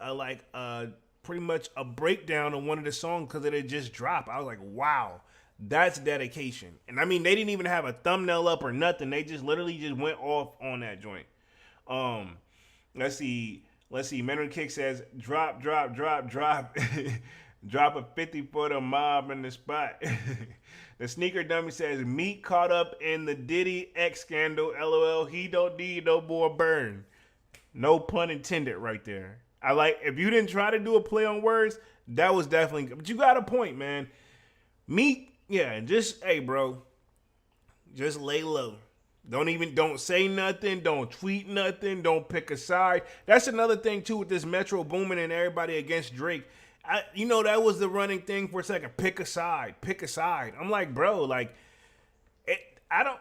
pretty much a breakdown of one of the songs because it had just dropped. I was like, wow. That's dedication. And I mean, they didn't even have a thumbnail up or nothing. They just literally just went off on that joint. Let's see. Mental Kick says, drop. Drop a 50 for the mob in the spot. The Sneaker Dummy says, Meek caught up in the Diddy X scandal. LOL, he don't need no more burn. No pun intended right there. If you didn't try to do a play on words, that was definitely, but you got a point, man. Meek, yeah, just, hey, bro, just lay low. Don't say nothing. Don't tweet nothing. Don't pick a side. That's another thing too with this Metro booming and everybody against Drake. That was the running thing for a second. Pick a side. Pick a side. I'm like, bro, like, I don't.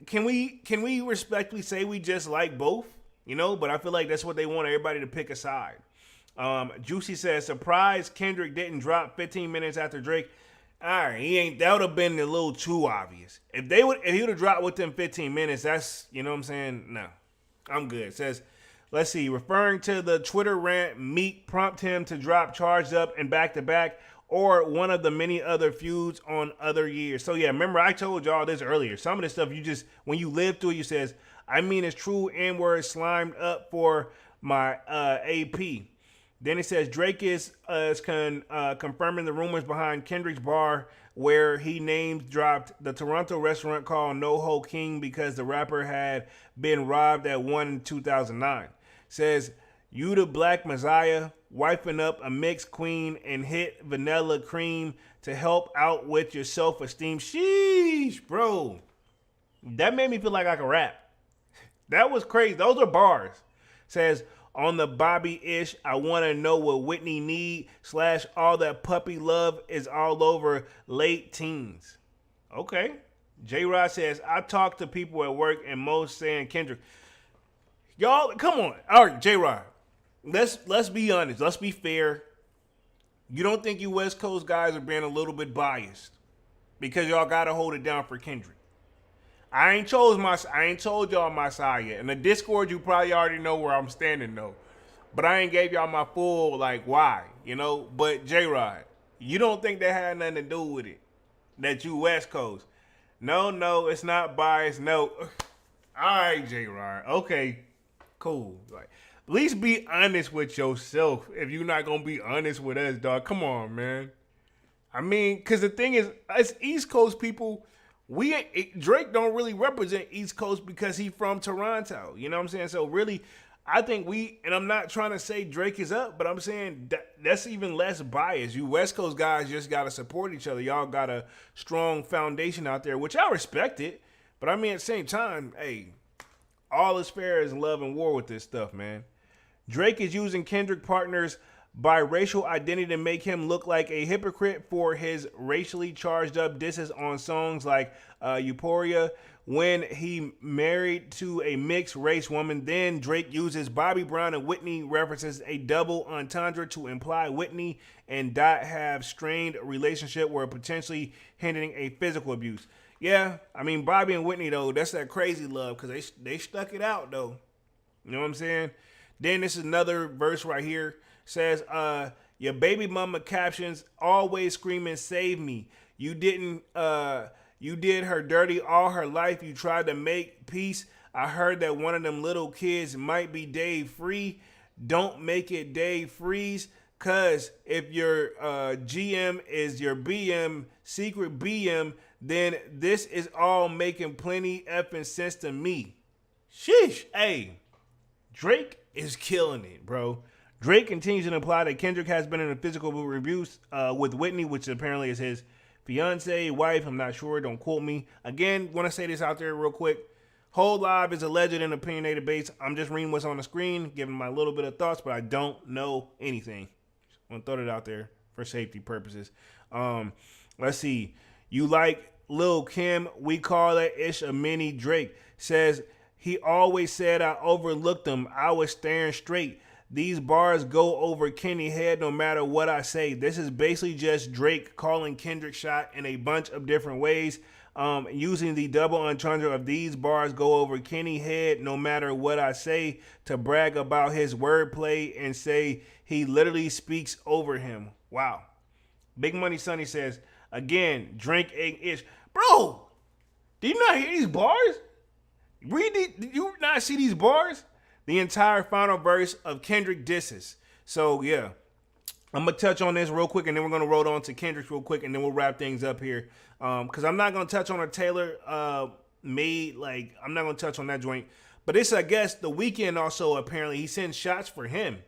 Can we respectfully say we just like both? But I feel like that's what they want everybody to pick a side. Juicy says, surprise Kendrick didn't drop 15 minutes after Drake. All right, that would have been a little too obvious. If he would have dropped within 15 minutes, that's, you know what I'm saying? No, I'm good. It says, let's see, referring to the Twitter rant, Meek prompt him to drop Charged Up and Back to Back, or one of the many other feuds on other years. So yeah, remember I told y'all this earlier. Some of this stuff when you live through it, you says, I mean it's true N-word slimed up for my AP. Then it says Drake is confirming the rumors behind Kendrick's bar where he dropped the Toronto restaurant called NoHo King because the rapper had been robbed at one in 2009. Says, you the Black Messiah, wiping up a mixed queen and hit vanilla cream to help out with your self-esteem. Sheesh, bro. That made me feel like I could rap. That was crazy. Those are bars. Says, on the Bobby-ish, I want to know what Whitney need / all that puppy love is all over late teens. Okay. J-Rod says, I talk to people at work and most saying Kendrick. Y'all, come on. All right, J-Rod. Let's be honest. Let's be fair. You don't think you West Coast guys are being a little bit biased because y'all got to hold it down for Kendrick. I ain't told y'all my side yet. In the Discord, you probably already know where I'm standing though. But I ain't gave y'all my full why, But J-Rod, you don't think that had nothing to do with it? That you West Coast? No, it's not biased. No. All right, J-Rod. Okay, cool. At least be honest with yourself. If you're not gonna be honest with us, dog, come on, man. I mean, because the thing is, us East Coast people. Drake don't really represent East Coast because he from Toronto. You know what I'm saying? So really, I think and I'm not trying to say Drake is up, but I'm saying that's even less bias. You West Coast guys just got to support each other. Y'all got a strong foundation out there, which I respect it. But I mean, at the same time, hey, all is fair is love and war with this stuff, man. Drake is using Kendrick partners' biracial identity to make him look like a hypocrite for his racially charged up disses on songs like Euphoria when he married to a mixed race woman. Then Drake uses Bobby Brown and Whitney references a double entendre to imply Whitney and Dot have strained relationship where potentially hindering a physical abuse. Yeah, I mean Bobby and Whitney though, that's that crazy love because they stuck it out though. You know what I'm saying? Then this is another verse right here. Says, your baby mama captions always screaming, save me. You did her dirty all her life. You tried to make peace. I heard that one of them little kids might be Dave Free. Don't make it Dave Freeze. Cause if your GM is your BM, secret BM, then this is all making plenty effing sense to me. Sheesh. Hey, Drake is killing it, bro. Drake continues to imply that Kendrick has been in a physical abuse with Whitney, which apparently is his fiance, wife. I'm not sure. Don't quote me. Again, want to say this out there real quick. Whole Live is alleged and opinionated based. I'm just reading what's on the screen, giving my little bit of thoughts, but I don't know anything. I'm going to throw it out there for safety purposes. Let's see. You like Lil Kim? We call that ish a mini Drake. Says, he always said I overlooked him. I was staring straight. These bars go over Kenny head no matter what I say. This is basically just Drake calling Kendrick shot in a bunch of different ways. Using the double entendre of these bars go over Kenny head no matter what I say to brag about his wordplay and say he literally speaks over him. Wow. Big Money Sonny says, again, drink egg ish. Bro, did you not hear these bars? Did you not see these bars? The entire final verse of Kendrick disses. So, yeah. I'm going to touch on this real quick, and then we're going to roll on to Kendrick real quick, and then we'll wrap things up here. Because I'm not going to touch on a Taylor made. I'm not going to touch on that joint. But it's, I guess, The Weeknd also, apparently, he sent shots for him.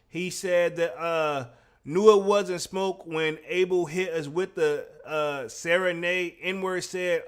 He said that Knew it wasn't smoke when Abel hit us with the serenade. N-word said,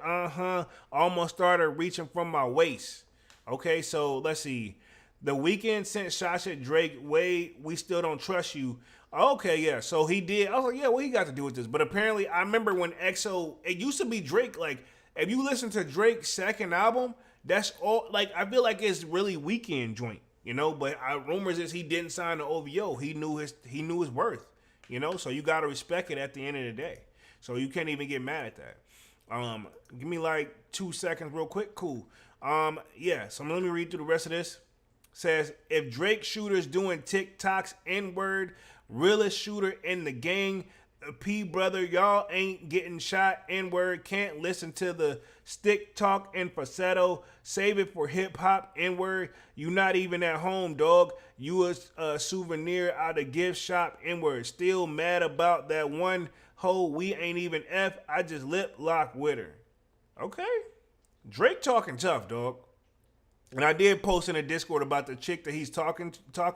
almost started reaching from my waist. Okay, so let's see. The Weeknd sent shots at Drake. Wade, we still don't trust you. Okay, yeah. So he did. I was like, yeah, what he got to do with this? But apparently, I remember when EXO, it used to be Drake. Like, if you listen to Drake's second album, that's all. Like, I feel like it's really Weeknd joint, you know. But rumors is he didn't sign the OVO. He knew his worth, you know. So you got to respect it at the end of the day. So you can't even get mad at that. Give me like 2 seconds, real quick. Cool. Yeah. So let me read through the rest of this. Says, if Drake shooters doing TikToks, N-word, realest shooter in the gang, P brother, y'all ain't getting shot, N-word, can't listen to the stick talk and falsetto, save it for hip hop, N-word, you not even at home, dog, you a souvenir out of gift shop, N-word, still mad about that one hoe, we ain't even F, I just lip lock with her. Okay, Drake talking tough, dog. And I did post in a Discord about the chick that he's talking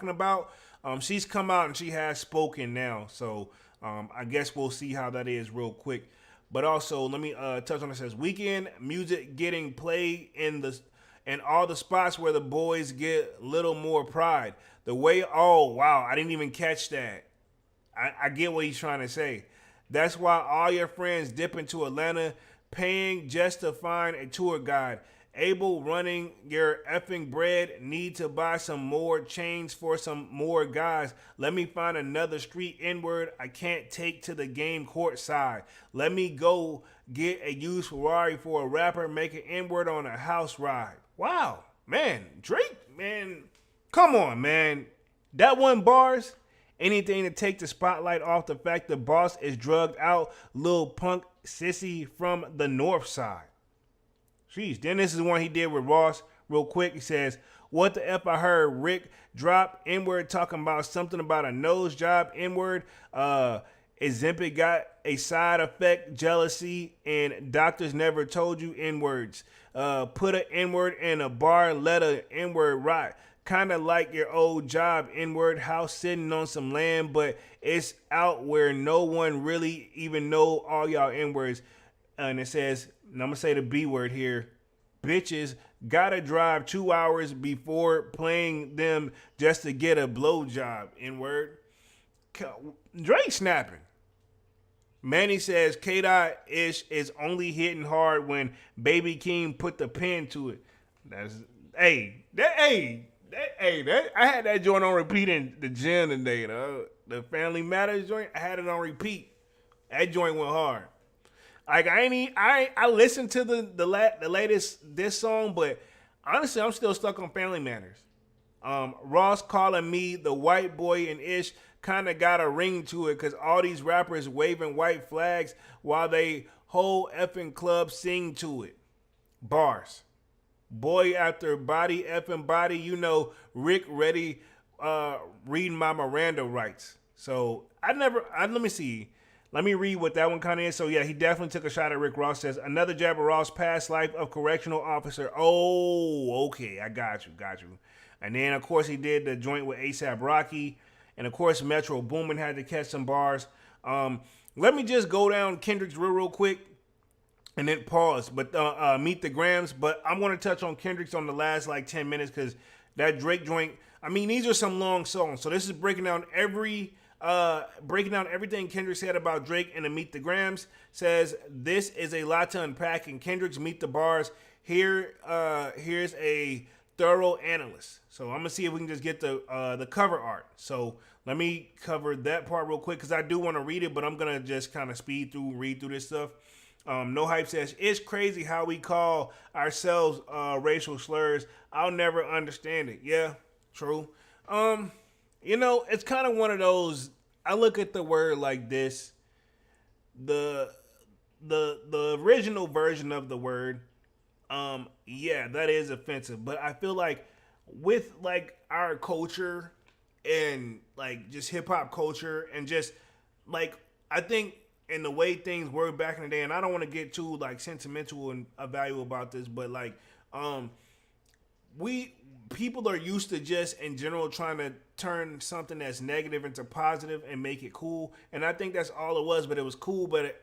about. She's come out and she has spoken now. So I guess we'll see how that is real quick. But also, let me touch on it. It says, Weeknd music getting played in all the spots where the boys get little more pride. The way, oh, wow, I didn't even catch that. I get what he's trying to say. That's why all your friends dip into Atlanta paying just to find a tour guide. Abel running your effing bread, need to buy some more chains for some more guys. Let me find another street N-word I can't take to the game court side. Let me go get a used Ferrari for a rapper, make an N-word on a house ride. Wow, man, Drake, man, come on, man. That one bars, anything to take the spotlight off the fact the boss is drugged out, little punk sissy from the north side. Jeez, then this is one he did with Ross real quick. He says, what the F I heard Rick drop N-word talking about something about a nose job N-word. Ozempic got a side effect, jealousy, and doctors never told you N-words. Put an N-word in a bar, let a N-word rot. Kind of like your old job, N-word house sitting on some land, but it's out where no one really even know all y'all N-words. And it says, and I'm going to say the B word here, bitches gotta drive 2 hours before playing them just to get a blowjob, N-word. Drake snapping. Manny says K-Dot-ish is only hitting hard when Baby King put the pen to it. I had that joint on repeat in the gym today, the Family Matters joint. I had it on repeat. That joint went hard. Like I listened to the latest this song, but honestly, I'm still stuck on Family Matters. Ross calling me the white boy and ish kind of got a ring to it because all these rappers waving white flags while they whole effing club sing to it. Bars. Boy after body effing body, you know, Rick ready reading my Miranda rights. So let me see. Let me read what that one kind of is. So, yeah, he definitely took a shot at Rick Ross. Says, another jab at Ross' past life of correctional officer. Oh, okay. I got you. And then, of course, he did the joint with A$AP Rocky. And, of course, Metro Boomin had to catch some bars. Let me just go down Kendrick's real quick and then pause. But meet the Grams. But I'm going to touch on Kendrick's on the last, 10 minutes because that Drake joint, I mean, these are some long songs. So this is breaking down everything Kendrick said about Drake and the Meet the Grams. Says this is a lot to unpack in Kendrick's Meet the Bars. Here's a thorough analyst. So I'm gonna see if we can just get the cover art. So let me cover that part real quick because I do want to read it, but I'm gonna just kind of read through this stuff. No Hype says it's crazy how we call ourselves racial slurs. I'll never understand it. Yeah, true. You know, it's kind of one of those, I look at the word like this. The original version of the word, yeah, that is offensive. But I feel like with our culture and just hip hop culture and just I think in the way things were back in the day, and I don't want to get too sentimental and evaluate about this, but people are used to just in general trying to turn something that's negative into positive and make it cool, and I think that's all it was. But it was cool, but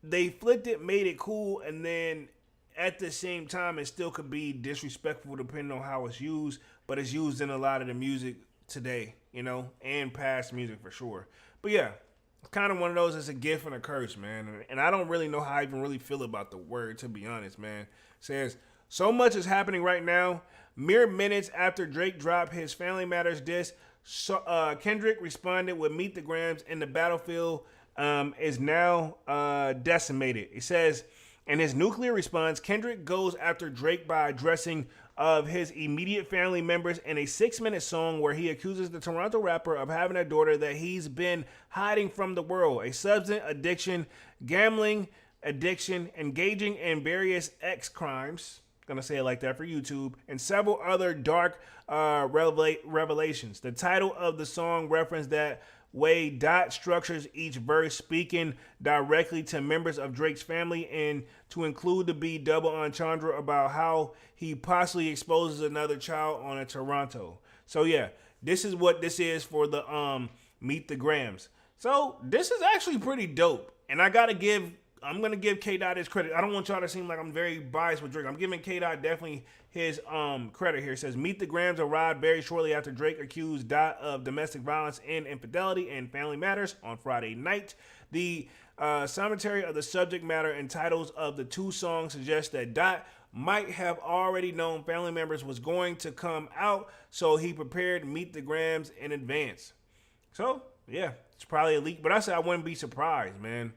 they flipped it, made it cool, and then at the same time it still could be disrespectful depending on how it's used. But it's used in a lot of the music today, you know, and past music for sure. But yeah, it's kind of one of those. It's a gift and a curse, man. And I don't really know how I even really feel about the word, to be honest, man. It says, so much is happening right now. Mere minutes after Drake dropped his Family Matters diss, Kendrick responded with Meet the Grams, and the battlefield is now decimated. It says, in his nuclear response, Kendrick goes after Drake by addressing of his immediate family members in a 6-minute song where he accuses the Toronto rapper of having a daughter that he's been hiding from the world, a substance addiction, gambling addiction, engaging in various X crimes, gonna say it like that for YouTube, and several other dark revelations. The title of the song referenced that way Dot structures each verse, speaking directly to members of Drake's family, and to include the B double entendre about how he possibly exposes another child on a Toronto. So yeah, this is what this is for the Meet the Grams. So this is actually pretty dope, and I'm gonna give K Dot his credit. I don't want y'all to seem like I'm very biased with Drake. I'm giving K Dot definitely his credit here. It says, Meet the Grams arrived very shortly after Drake accused Dot of domestic violence and infidelity in Family Matters on Friday night. The commentary of the subject matter and titles of the two songs suggest that Dot might have already known family members was going to come out, so he prepared Meet the Grams in advance. So yeah, it's probably a leak, but I said I wouldn't be surprised, man.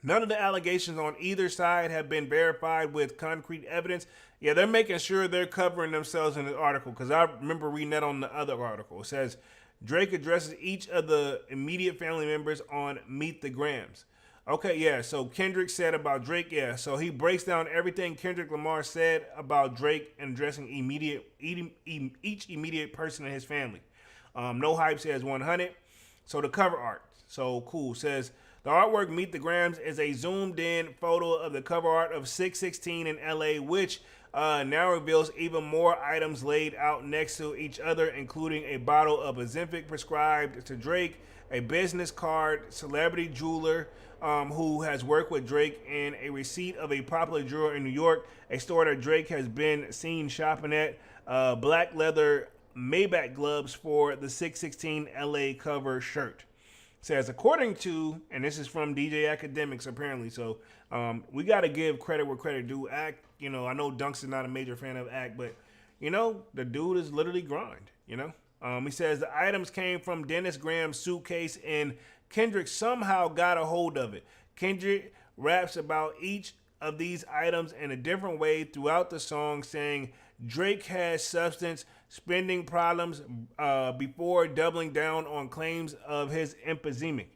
None of the allegations on either side have been verified with concrete evidence. Yeah, they're making sure they're covering themselves in the article, because I remember reading that on the other article. It says, Drake addresses each of the immediate family members on Meet the Grams. Okay, yeah, so Kendrick said about Drake, yeah, so he breaks down everything Kendrick Lamar said about Drake and addressing each immediate person in his family. No Hype says 100. So the cover art, so cool, says, the artwork Meet the Grams is a zoomed in photo of the cover art of 616 in LA, which now reveals even more items laid out next to each other, including a bottle of Ozempic prescribed to Drake, a business card, celebrity jeweler who has worked with Drake, and a receipt of a popular jeweler in New York, a store that Drake has been seen shopping at, black leather Maybach gloves for the 616 LA cover shirt. Says, according to, and this is from DJ Academics apparently, so we got to give credit where credit due. Act, you know, I know Dunks is not a major fan of Act, but, you know, the dude is literally grind, you know. He says the items came from Dennis Graham's suitcase, and Kendrick somehow got a hold of it. Kendrick raps about each of these items in a different way throughout the song, saying Drake has substance spending problems before doubling down on claims of his emphysemic.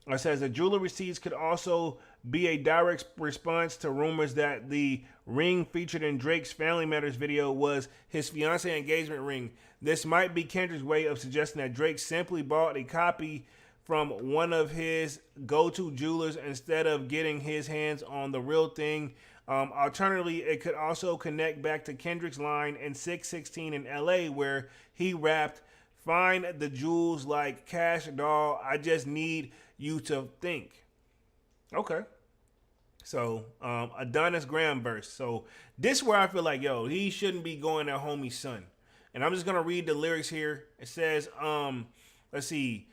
It says the jewelry receipts could also be a direct response to rumors that the ring featured in Drake's Family Matters video was his fiancée engagement ring. This might be Kendrick's way of suggesting that Drake simply bought a copy from one of his go-to jewelers instead of getting his hands on the real thing. Alternatively, it could also connect back to Kendrick's line in 616 in LA where he rapped, find the jewels like Cash Doll, I just need you to think. Okay. So, Adonis Graham verse. So, this is where I feel like, yo, he shouldn't be going at homie's son. And I'm just going to read the lyrics here. It says, let's see.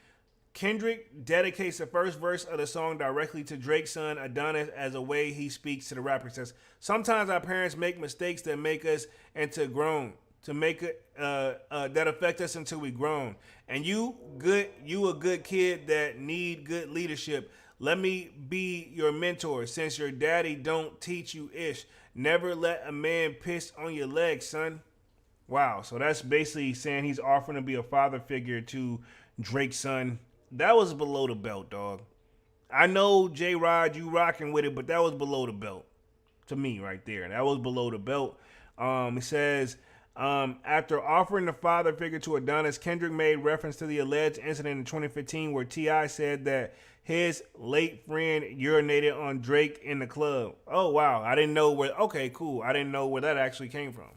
Kendrick dedicates the first verse of the song directly to Drake's son, Adonis, as a way he speaks to the rapper. It says, sometimes our parents make mistakes that make us into grown, to make it, that affect us until we grown. And you a good kid that need good leadership. Let me be your mentor since your daddy don't teach you ish. Never let a man piss on your legs, son. Wow. So that's basically saying he's offering to be a father figure to Drake's son. That was below the belt, dog. I know, J-Rod, you rocking with it, but that was below the belt. To me, right there. That was below the belt. It says, after offering the father figure to Adonis, Kendrick made reference to the alleged incident in 2015 where T.I. said that his late friend urinated on Drake in the club. Oh, wow. I didn't know where. Okay, cool. I didn't know where that actually came from.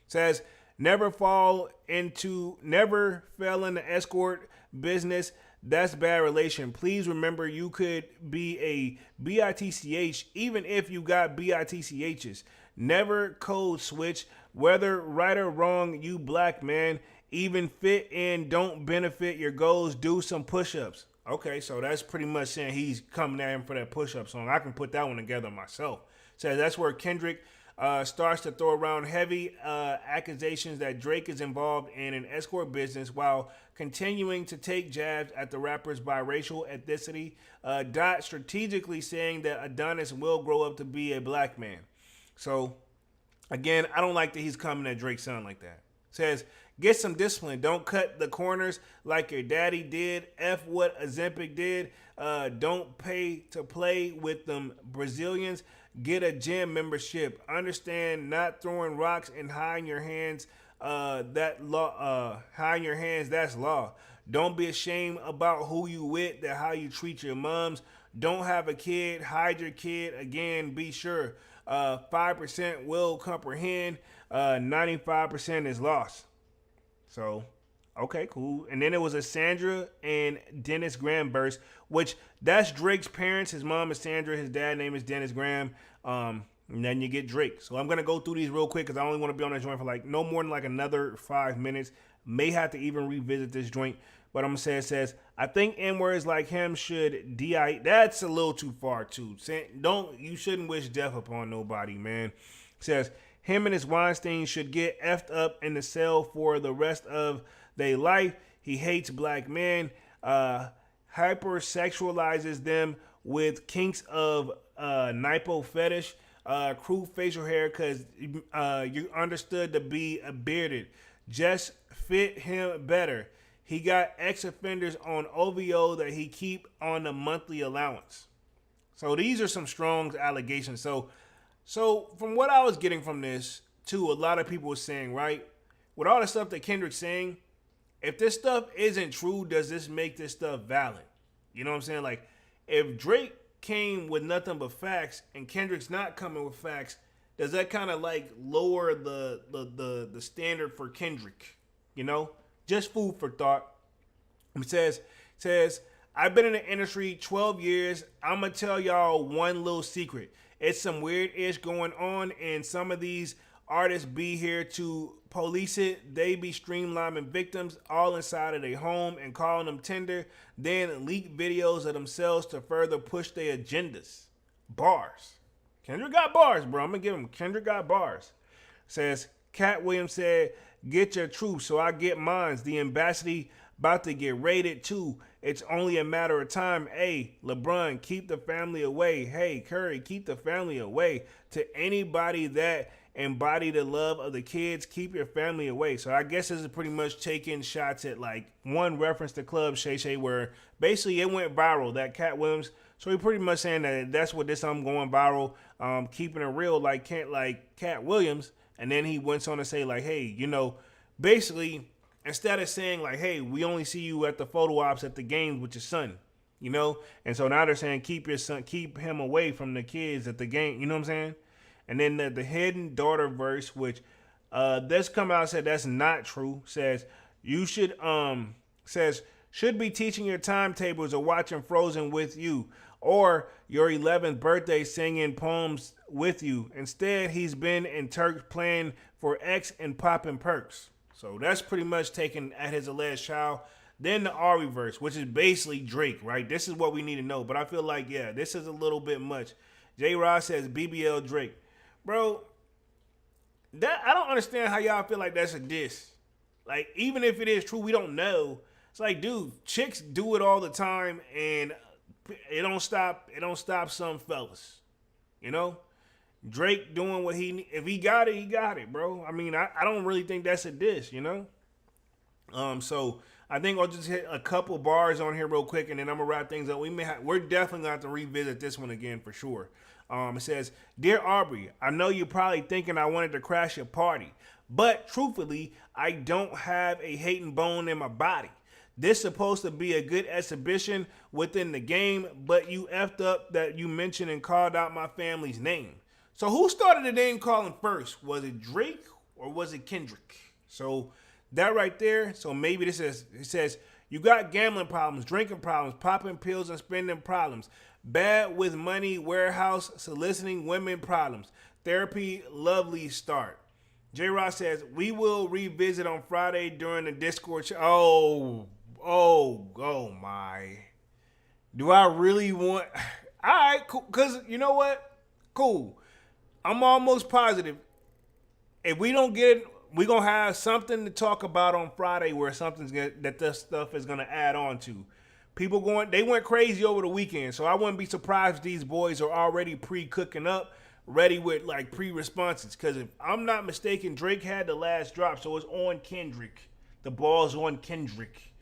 Says, never fell into escort business. That's bad relation. Please remember you could be a BITCH even if you got BITCHs. Never code switch. Whether right or wrong, you black man. Even fit in, don't benefit your goals. Do some push-ups. Okay, so that's pretty much saying he's coming at him for that push-up song. I can put that one together myself. Says that's where Kendrick starts to throw around heavy accusations that Drake is involved in an escort business while continuing to take jabs at the rapper's biracial ethnicity. Dot strategically saying that Adonis will grow up to be a black man. So, again, I don't like that he's coming at Drake's son like that. Says, get some discipline. Don't cut the corners like your daddy did. F what Ozempic did. Don't pay to play with them Brazilians. Get a gym membership. Understand not throwing rocks and hiding your hands. Hiding your hands. That's law. Don't be ashamed about who you with. That how you treat your moms. Don't have a kid. Hide your kid. Again, be sure. 5% will comprehend. 95% is lost. So, okay, cool. And then it was a Sandra and Dennis Graham verse, which that's Drake's parents. His mom is Sandra. His dad name is Dennis Graham. And then you get Drake. So I'm going to go through these real quick because I only want to be on that joint for like no more than like another 5 minutes. May have to even revisit this joint. But I'm going to say it says, I think N-words like him should DI. That's a little too far too. You shouldn't wish death upon nobody, man. It says, him and his Weinstein should get effed up in the cell for the rest of their life. He hates black men, hypersexualizes them with kinks of nipple fetish, crude facial hair because you understood to be a bearded. Just fit him better. He got ex-offenders on OVO that he keep on the monthly allowance. So these are some strong allegations. So from what I was getting from this, too, a lot of people were saying, right, with all the stuff that Kendrick's saying, if this stuff isn't true, does this make this stuff valid? You know what I'm saying? Like, if Drake came with nothing but facts and Kendrick's not coming with facts, does that kind of like lower the standard for Kendrick? You know? Just food for thought. It says, I've been in the industry 12 years. I'm going to tell y'all one little secret. It's some weird ish going on, and some of these artists be here to police it. They be streamlining victims all inside of their home and calling them tender, then leak videos of themselves to further push their agendas. Bars. Kendrick got bars, bro. I'm going to give him Kendrick got bars. Says, Cat Williams said, get your truth, so I get mines. The ambassador about to get raided too. It's only a matter of time. Hey, LeBron, keep the family away. Hey, Curry, keep the family away. To anybody that embody the love of the kids, keep your family away. So I guess this is pretty much taking shots at like one reference to Club Shay Shay where basically it went viral, that Cat Williams. So he pretty much saying that that's what this I'm going viral, keeping it real like Cat Williams. And then he went on to say like, hey, you know, basically instead of saying like, hey, we only see you at the photo ops at the games with your son, you know? And so now they're saying keep him away from the kids at the game, you know what I'm saying? And then the hidden daughter verse, which this come out and said that's not true, says you should be teaching your timetables or watching Frozen with you or your 11th birthday singing poems with you. Instead, he's been in Turks playing for X and popping perks. So that's pretty much taken at his alleged child. Then the Ari verse, which is basically Drake, right? This is what we need to know. But I feel like, yeah, this is a little bit much. J. Ross says BBL Drake. Bro, that I don't understand how y'all feel like that's a diss. Like, even if it is true, we don't know. It's like, dude, chicks do it all the time, and it don't stop some fellas. You know? Drake doing what if he got it, bro. I mean, I don't really think that's a diss, you know? So I think I'll just hit a couple bars on here real quick, and then I'm gonna wrap things up. We're definitely gonna have to revisit this one again for sure. It says, Dear Aubrey, I know you're probably thinking I wanted to crash your party, but truthfully, I don't have a hating bone in my body. This supposed to be a good exhibition within the game, but you effed up that you mentioned and called out my family's name. So who started the name calling first? Was it Drake or was it Kendrick? So that right there. So maybe this is, it says, you got gambling problems, drinking problems, popping pills and spending problems, bad with money, warehouse, soliciting women problems, therapy, lovely start. J. Ross says, we will revisit on Friday during the Discord show. Oh my. Do I really want... All right, cool. Because you know what? Cool. I'm almost positive if we don't get it, we're going to have something to talk about on Friday where that this stuff is going to add on to. People they went crazy over the weekend, so I wouldn't be surprised if these boys are already pre-cooking up, ready with like pre-responses. Because if I'm not mistaken, Drake had the last drop, so it's on Kendrick. The ball's on Kendrick.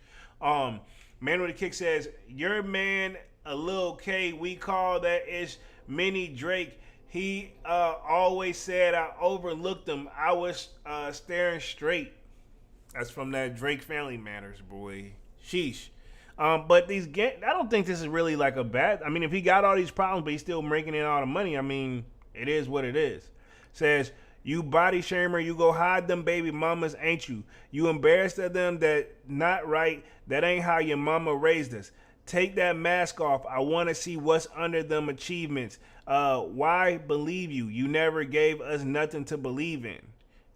Man with the Kick says, your man, a Lil K, we call that ish mini Drake. He always said I overlooked him. I was staring straight. That's from that Drake Family Matters, boy. Sheesh. But I don't think this is really like a bad. I mean, if he got all these problems, but he's still making in all the money, I mean, it is what it is. Says, you body shamer, you go hide them baby mamas, ain't you? You embarrassed of them, that not right. That ain't how your mama raised us. Take that mask off. I want to see what's under them achievements. Why believe you? You never gave us nothing to believe in.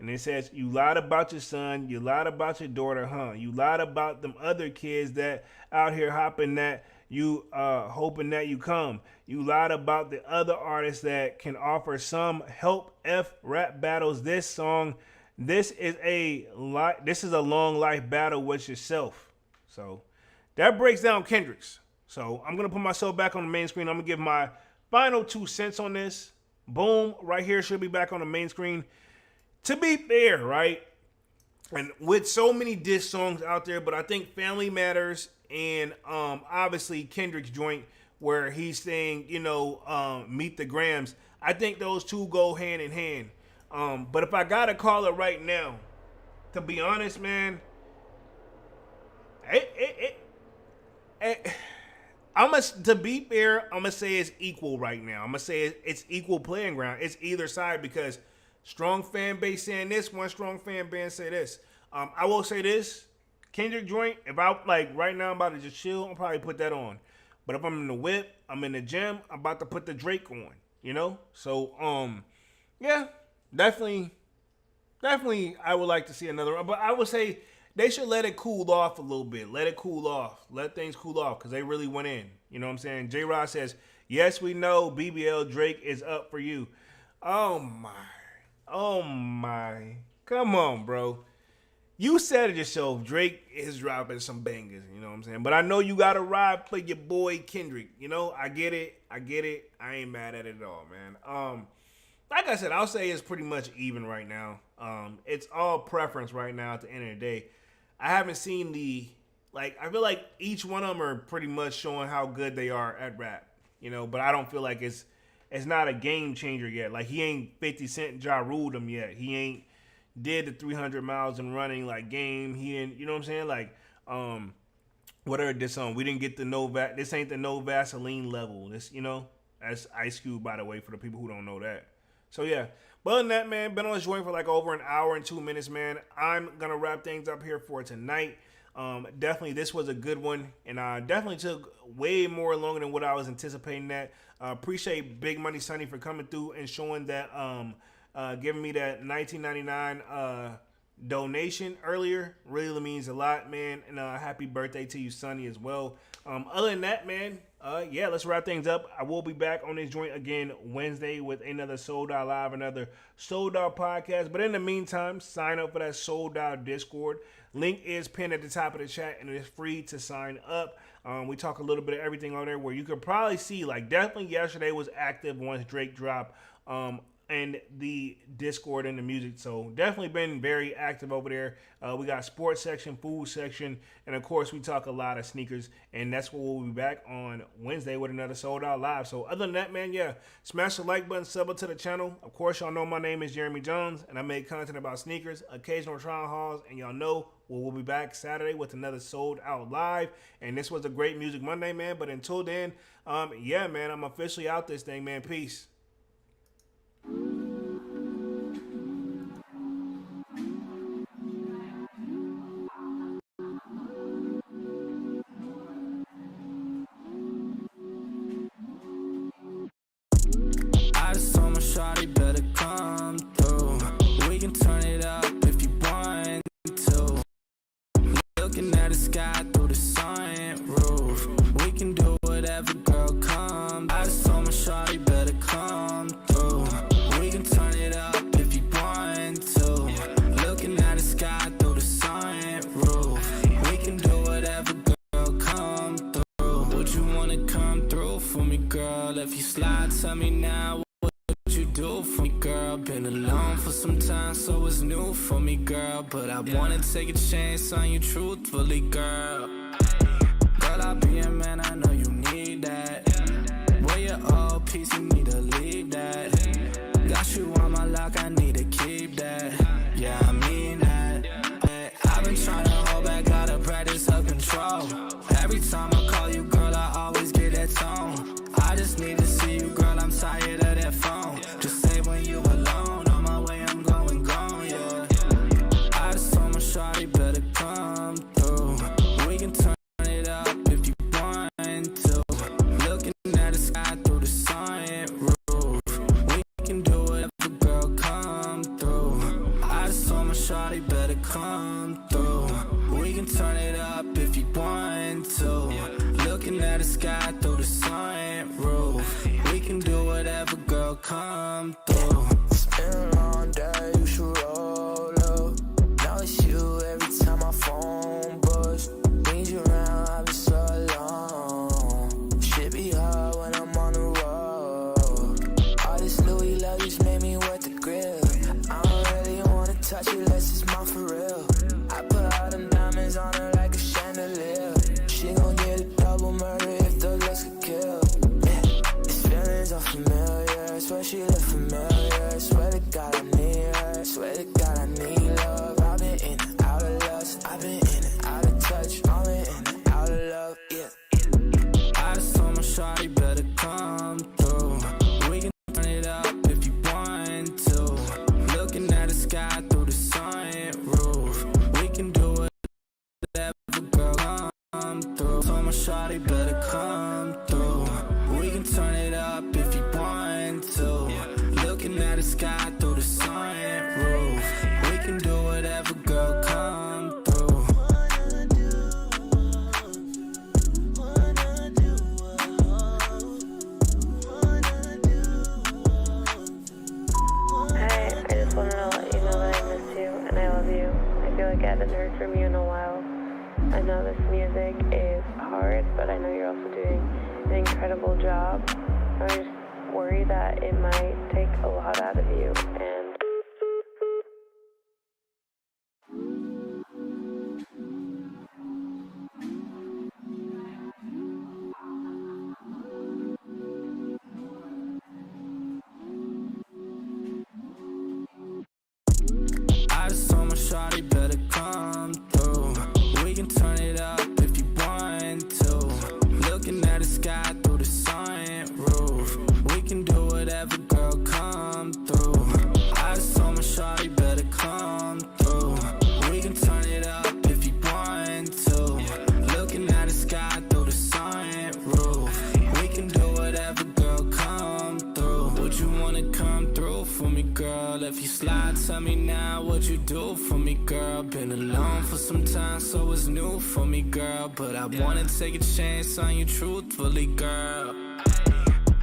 And it says, you lied about your son. You lied about your daughter, huh? You lied about them other kids that out here hopping that you hoping that you come. You lied about the other artists that can offer some help. Rap battles. This is a long life battle with yourself. So that breaks down Kendrick's. So I'm gonna put myself back on the main screen. I'm gonna give my final 2 cents on this. Boom, right here, should be back on the main screen. To be fair, right? And with so many diss songs out there, but I think Family Matters and obviously Kendrick's joint where he's saying, meet the Grams. I think those two go hand in hand. But if I gotta call it right now, to be honest, man, to be fair, I'm gonna say it's equal right now. I'm gonna say it's equal playing ground. It's either side because strong fan base saying this, one strong fan base say this. I will say this, Kendrick joint, if I like right now I'm about to just chill, I'll probably put that on. But if I'm in the whip, I'm in the gym, I'm about to put the Drake on, So yeah, definitely I would like to see another one. But I would say they should let it cool off a little bit. Let it cool off. Let things cool off because they really went in. You know what I'm saying? J. Rod says, yes, we know BBL Drake is up for you. Oh my. Come on, bro. You said it yourself. Drake is dropping some bangers. You know what I'm saying? But I know you got to ride, play your boy Kendrick. I get it. I ain't mad at it at all, man. Like I said, I'll say it's pretty much even right now. It's all preference right now at the end of the day. I haven't seen I feel like each one of them are pretty much showing how good they are at rap, but I don't feel like it's not a game changer yet. Like he ain't 50 Cent Ja Ruled him yet. He ain't did the 300 miles and running like game. He didn't, you know what I'm saying? Like, whatever this song, we didn't get the this ain't the no Vaseline level. This, that's Ice Cube, by the way, for the people who don't know that. So yeah, but other than that, man, been on this joint for like over an hour and 2 minutes, man. I'm gonna wrap things up here for tonight. Definitely, this was a good one, and definitely took way more longer than what I was anticipating. That appreciate Big Money Sonny for coming through and showing that, giving me that $19.99 donation earlier. Really means a lot, man. And happy birthday to you, Sonny, as well. Other than that, man, yeah, let's wrap things up. I will be back on this joint again Wednesday with another Sold Out Live, another Sold Out podcast. But in the meantime, sign up for that Sold Out Discord. Link is pinned at the top of the chat, and it's free to sign up. We talk a little bit of everything on there where you could probably see, like, definitely yesterday was active once Drake dropped. And the Discord and the music. So definitely been very active over there. We got sports section, food section, and of course we talk a lot of sneakers. And that's where we'll be back on Wednesday with another Sold Out Live. So other than that, man, yeah, smash the like button, sub up to the channel. Of course, y'all know my name is Jeremy Jones, and I make content about sneakers, occasional trial hauls, and y'all know we'll be back Saturday with another Sold Out Live. And this was a great Music Monday, man. But until then, yeah, man, I'm officially out this thing, man. Peace. sky through the sunroof. We can do whatever, girl, come. I just told my shawty better come through. We can turn it up if you want to. Looking at the sky through the sunroof. We can do whatever, girl, come through. Would you wanna come through for me, girl? If you slide, tell me now. You do for me, girl. Been alone for some time, so it's new for me, girl. But I wanna take a chance on you truthfully, girl. Girl, I'll be a man, I know you need that. Where your old piece, you need to leave that. Got you on my lock, I need to keep that. Yeah, I mean that. Hey, I've been trying to hold back, gotta practice self-control. Every time I call you, girl, I always get that tone. I just need to see you, girl, I'm tired of that phone. Just say when you alone, on my way, I'm going gone, yeah. I just told my shawty better come through. We can turn it up if you want to. Looking at the sky through the sunroof. We can do whatever, girl, come through. I just told my shawty better come through. We can turn it up if you want to. Looking at the sky through the sunroof. We can do whatever, girl, come through. It's been a long day, you should roll up. Now it's you every time my phone buzz. Need you around, I've been so alone. Shit be hard when I'm on the road. All this Louis love just made me wet the grill. I don't really wanna touch it unless it's mine for real. I put all them diamonds on her like a chandelier. She gon' get a double murder if the looks could kill. Yeah, these feelings are familiar. Swear she look familiar. Swear to God I need her. Swear to God I need love. I've been in and out of lust. I've been in and out of touch. I've been in and out of love. Yeah. I just told my shawty better come through. We can turn it up if you want to. Looking at the sky through the sunroof. We can do whatever, girl, come through. Told my shawty better come through. We can turn it up if you want to. Looking at the sky through the sunroof. We can do whatever, girl, come through. Hi, I just wanted to let you know that I miss you and I love you. I feel like I haven't heard from you in a while. I know this music is hard, but I know you're also doing an incredible job. I just worry that it might take a lot out of you, and I just told my shawty better come through. We can turn it up if you want to. Looking at the sky through the sunroof. We can do whatever, girl, come through. I just told my shawty better come through. We can turn it up if you want to. Looking at the sky through the sunroof. We can do whatever, girl, come through. Would you wanna come through for me, girl? If you slide, tell me now what you do for me, girl. Been alone for some time, so it's new for me, girl. But I wanna take a chance on you truthfully, girl.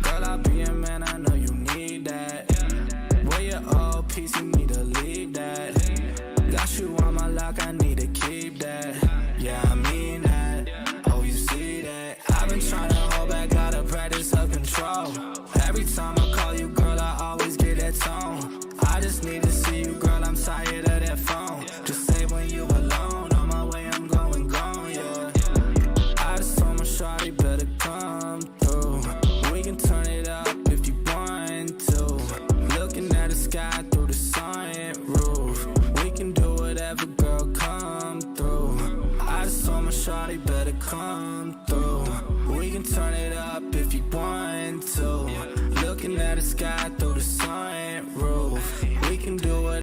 Girl, I'll be a man, I know you need that. Where your old piece, you need to leave that. Got you on my lock, I need to keep that. Yeah, I mean that. Oh, you see that? I've been trying to hold back, gotta practice self-control. Every time I call you, girl, I always get that tone. I just need to see you, girl, I'm tired of that phone. Just say when you alone, on my way, I'm going gone, yeah. I just told my shawty better come through. We can turn it up if you want to. Looking at the sky through the sunroof. We can do whatever, girl, come through. I just told my shawty better come through. We can turn it up if you want to. Looking at the sky through